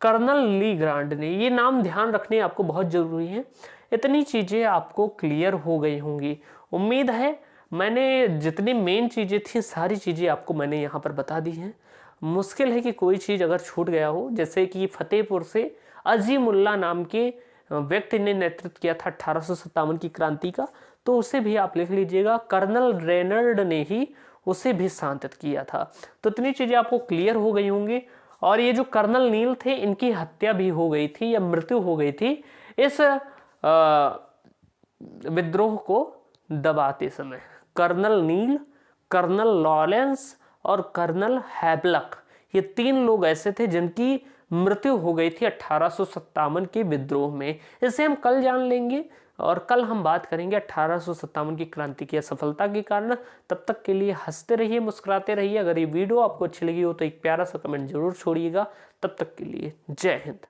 कर्नल ली ग्रांड ने। ये नाम ध्यान रखने आपको बहुत जरूरी है। इतनी चीजें आपको क्लियर हो गई होंगी, उम्मीद है। मैंने जितनी मेन चीजें थी सारी चीजें आपको मैंने यहाँ पर बता दी हैं। मुश्किल है कि कोई चीज अगर छूट गया हो, जैसे कि फतेहपुर से अजीमुल्ला नाम के व्यक्ति ने नेतृत्व किया था 1857 की क्रांति का, तो उसे भी आप लिख लीजिएगा, कर्नल रेनल्ड ने ही उसे भी शांत किया था। तो इतनी चीजें आपको क्लियर हो गई होंगी। और ये जो कर्नल नील थे, इनकी हत्या भी हो गई थी या मृत्यु हो गई थी इस विद्रोह को दबाते समय। कर्नल नील, कर्नल लॉरेंस और कर्नल हैवलक, ये 3 लोग ऐसे थे जिनकी मृत्यु हो गई थी 1857 के विद्रोह में। इसे हम कल जान लेंगे और कल हम बात करेंगे 1857 की क्रांति की असफलता के कारण। तब तक के लिए हंसते रहिए, मुस्कुराते रहिए। अगर ये वीडियो आपको अच्छी लगी हो तो एक प्यारा सा कमेंट जरूर छोड़िएगा। तब तक के लिए जय हिंद।